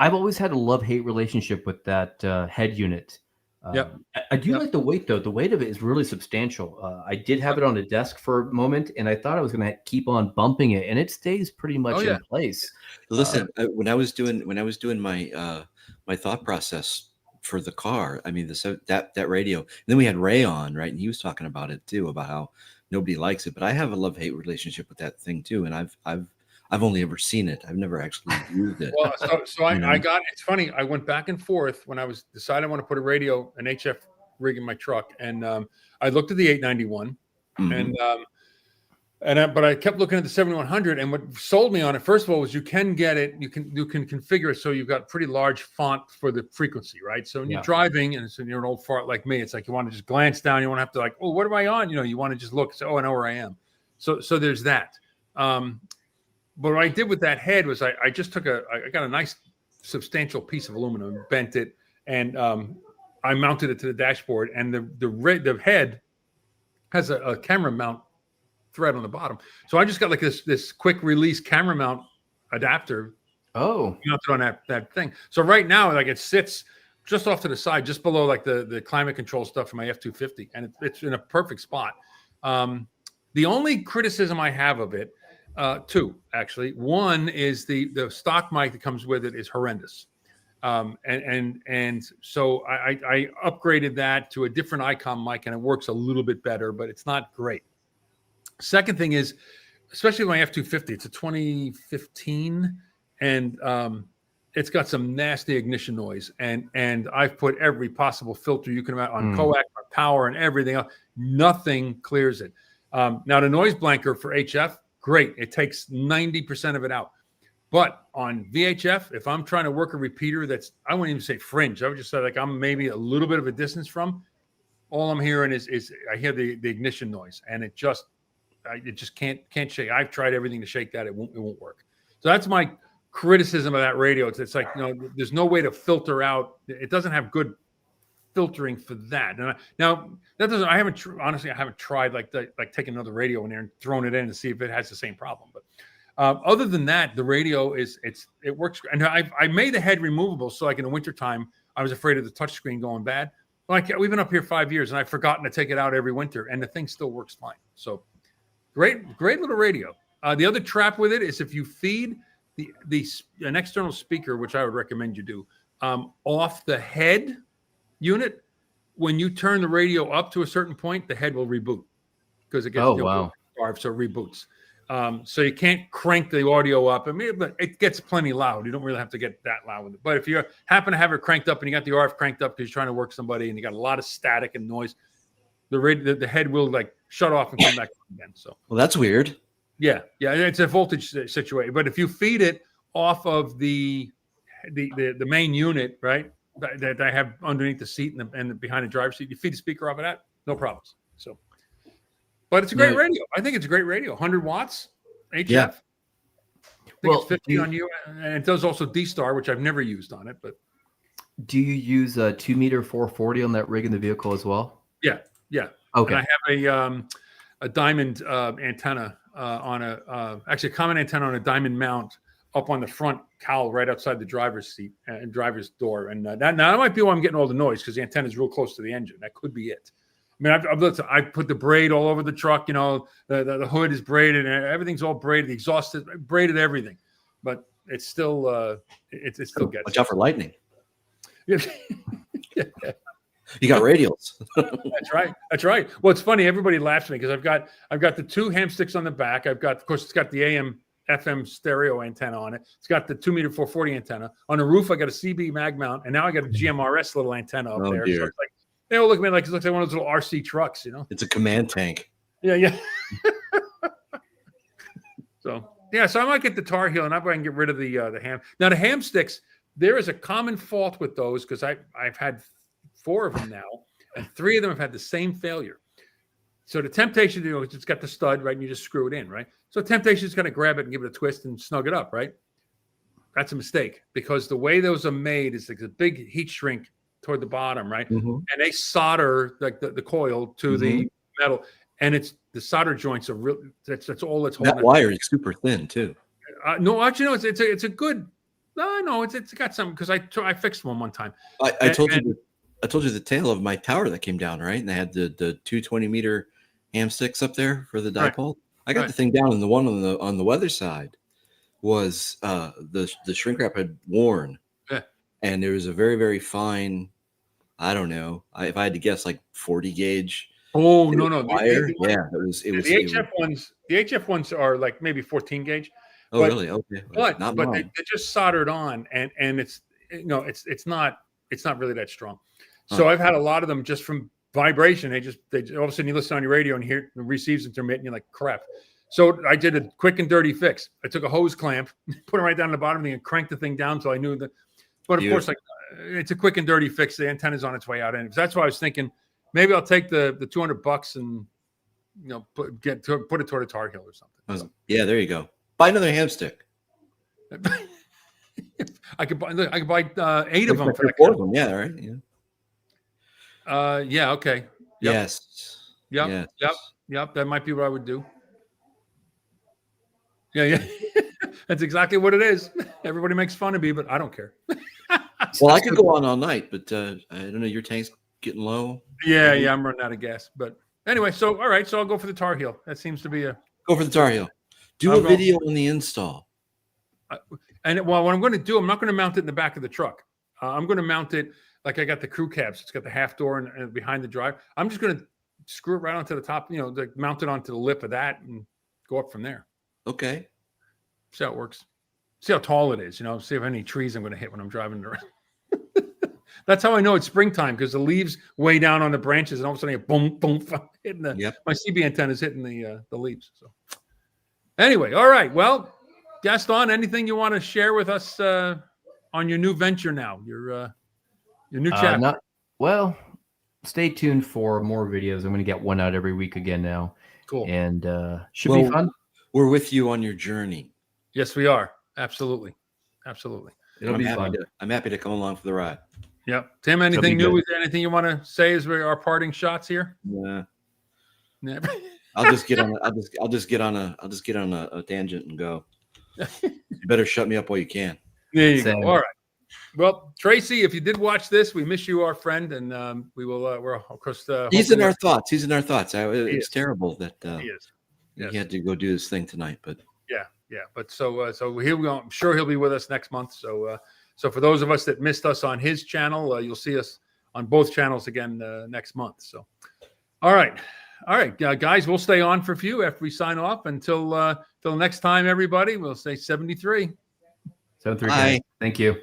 I've always had a love-hate relationship with that head unit. I do like the weight, though. The weight of it is really substantial. I did have it on a desk for a moment, and I thought I was going to keep on bumping it, and it stays pretty much in place. Listen, when I was doing my my thought process for the car, I mean, that radio, and then we had Ray on, right, and he was talking about it too, about how nobody likes it, but I have a love-hate relationship with that thing too, and I've only ever seen it. I've never actually used it. Well, so I got. It's funny. I went back and forth when I was deciding I want to put an HF rig in my truck, and I looked at the 891, but I kept looking at the 7100. And what sold me on it, first of all, was you can get it. You can configure it so you've got pretty large font for the frequency, right? So when you're driving and you're an old fart like me, it's like you want to just glance down. You want to have to like, oh, what am I on? You want to just look. So, I know where I am. So there's that. But what I did with that head was I just took I got a nice substantial piece of aluminum, bent it, and I mounted it to the dashboard. And the head has a camera mount thread on the bottom. So I just got like this quick release camera mount adapter. Oh, mounted on that thing. So right now, like it sits just off to the side, just below like the climate control stuff for my F-250, and it's in a perfect spot. The only criticism I have of it. 2 actually. One is the stock mic that comes with it is horrendous, and so I upgraded that to a different ICOM mic, and it works a little bit better, but it's not great. Second thing is, especially my F-250, it's a 2015, and it's got some nasty ignition noise, and I've put every possible filter you can on coax, power, and everything else. Nothing clears it. Now the noise blanker for HF. Great. It takes 90% of it out. But on VHF, if I'm trying to work a repeater that's, I wouldn't even say fringe. I would just say like I'm maybe a little bit of a distance from, all I'm hearing is I hear the ignition noise, and it just can't shake. I've tried everything to shake that. It won't work. So that's my criticism of that radio. It's like, there's no way to filter out. It doesn't have good filtering for that. And now that doesn't. I haven't tried like taking another radio in there and throwing it in to see if it has the same problem. But other than that, the radio it works. And I made the head removable so like in the wintertime, I was afraid of the touchscreen going bad. Like we've been up here 5 years, and I've forgotten to take it out every winter, and the thing still works fine. So great little radio. The other trap with it is if you feed an external speaker, which I would recommend you do, off the head unit, when you turn the radio up to a certain point, the head will reboot because it gets starved, so it reboots. So you can't crank the audio up. I mean, but it gets plenty loud. You don't really have to get that loud with it. But if you happen to have it cranked up and you got the RF cranked up because you're trying to work somebody and you got a lot of static and noise, the head will like shut off and come back again. So that's weird. Yeah, it's a voltage situation. But if you feed it off of the main unit, right? That I have underneath the seat and behind the driver's seat. You feed the speaker off of that, no problems. So, but it's a great radio. I think it's a great radio. 100 watts, HF. Yeah. I think it's 50 on you, and it does also D-Star, which I've never used on it. But do you use a 2-meter 440 on that rig in the vehicle as well? Yeah. Okay. And I have a diamond antenna on actually a common antenna on a diamond mount up on the front cowl right outside the driver's seat and driver's door. And that might be why I'm getting all the noise, because the antenna is real close to the engine. That could be it. mean, I put the braid all over the truck. You know, the hood is braided and everything's all braided. The exhaust is braided, everything, but it's still it still gets. Watch out for lightning. Yeah. You got radials. That's right. That's right. Well, it's funny. Everybody laughs at me because I've got the 2 ham sticks on the back. Of course, it's got the AM FM stereo antenna on it. It's got the 2-meter 440 antenna on the roof. I got a CB mag mount, and now I got a GMRS little antenna up there. Dear. So it's like they all look at me like it looks like one of those little RC trucks, you know? It's a command tank. Yeah. So I might get the Tar Heel, and I'm going to get rid of the ham. Now the ham sticks, there is a common fault with those because I've had 4 of them now, and 3 of them have had the same failure. So the temptation, you know, it's got the stud, right, and you just screw it in, right? So temptation is going to grab it and give it a twist and snug it up, right? That's a mistake because the way those are made is like a big heat shrink toward the bottom, right? Mm-hmm. And they solder like the coil to the metal, and it's the solder joints are real. That's all that's holding. That wire is super thin too. No, actually, no, it's a good. No, it's got some because I fixed one time. I told you the tale of my tower that came down, right? And they had the 220-meter ham sticks up there for the dipole. Right. I got the thing down, and the one on the weather side was the shrink wrap had worn, and there was a very, very fine. I don't know. If I had to guess, like 40 gauge. Oh no! Wire. It was. The HF ones. The HF ones are like maybe 14 gauge. Oh, really? Okay. But they're just soldered on, and it's it's not really that strong. So I've had a lot of them just from vibration. They all of a sudden you listen on your radio and hear the receives intermittent, and you're like, crap. So I did a quick and dirty fix. I took a hose clamp, put it right down the bottom of the thing, and cranked the thing down so I knew that. But of course, like it's a quick and dirty fix. The antenna's on its way out, and that's why I was thinking maybe I'll take the $200 and put it toward a Tar Heel or something. So. Yeah, there you go. Buy another ham stick. I could buy 8 of them for that. 4 of them. Yeah, right. Yeah. Yeah. Okay. Yep. Yes. Yep. That might be what I would do. Yeah. That's exactly what it is. Everybody makes fun of me, but I don't care. Well, I could go on all night, but I don't know. Your tank's getting low. Yeah. I'm running out of gas. But anyway, all right. So I'll go for the Tar Heel. That seems to be go for the Tar Heel. Do a video on the install. And what I'm going to do, I'm not going to mount it in the back of the truck. I'm going to mount it like I got the crew cabs. It's got the half door and behind the drive. I'm just going to screw it right onto the top, mount it onto the lip of that and go up from there. Okay. See how it works. See how tall it is, see if any trees I'm going to hit when I'm driving around. That's how I know it's springtime because the leaves way down on the branches and all of a sudden boom, hitting my CB antenna is hitting the leaves. So anyway, all right. Well, Gaston, anything you want to share with us on your new venture now? Your new chapter? Stay tuned for more videos. I'm going to get one out every week again now. Cool. And should be fun. We're with you on your journey. Yes, we are. Absolutely. It'll be fun. I'm happy to come along for the ride. Yep. Tim, anything new? Anything you want to say as we are parting shots here? Yeah. Never. I'll just get on. I'll just get on a tangent and go. You better shut me up while you can. There you go. All right. Well, Tracy, if you did watch this, we miss you, our friend, and we will. We're of course. He's in our thoughts. It's terrible that he is. He had to go do this thing tonight, but yeah. But so here we go. I'm sure he'll be with us next month. So for those of us that missed us on his channel, you'll see us on both channels again next month. So, all right, guys, we'll stay on for a few after we sign off until next time. Everybody, we'll say 73. 73. Thank you.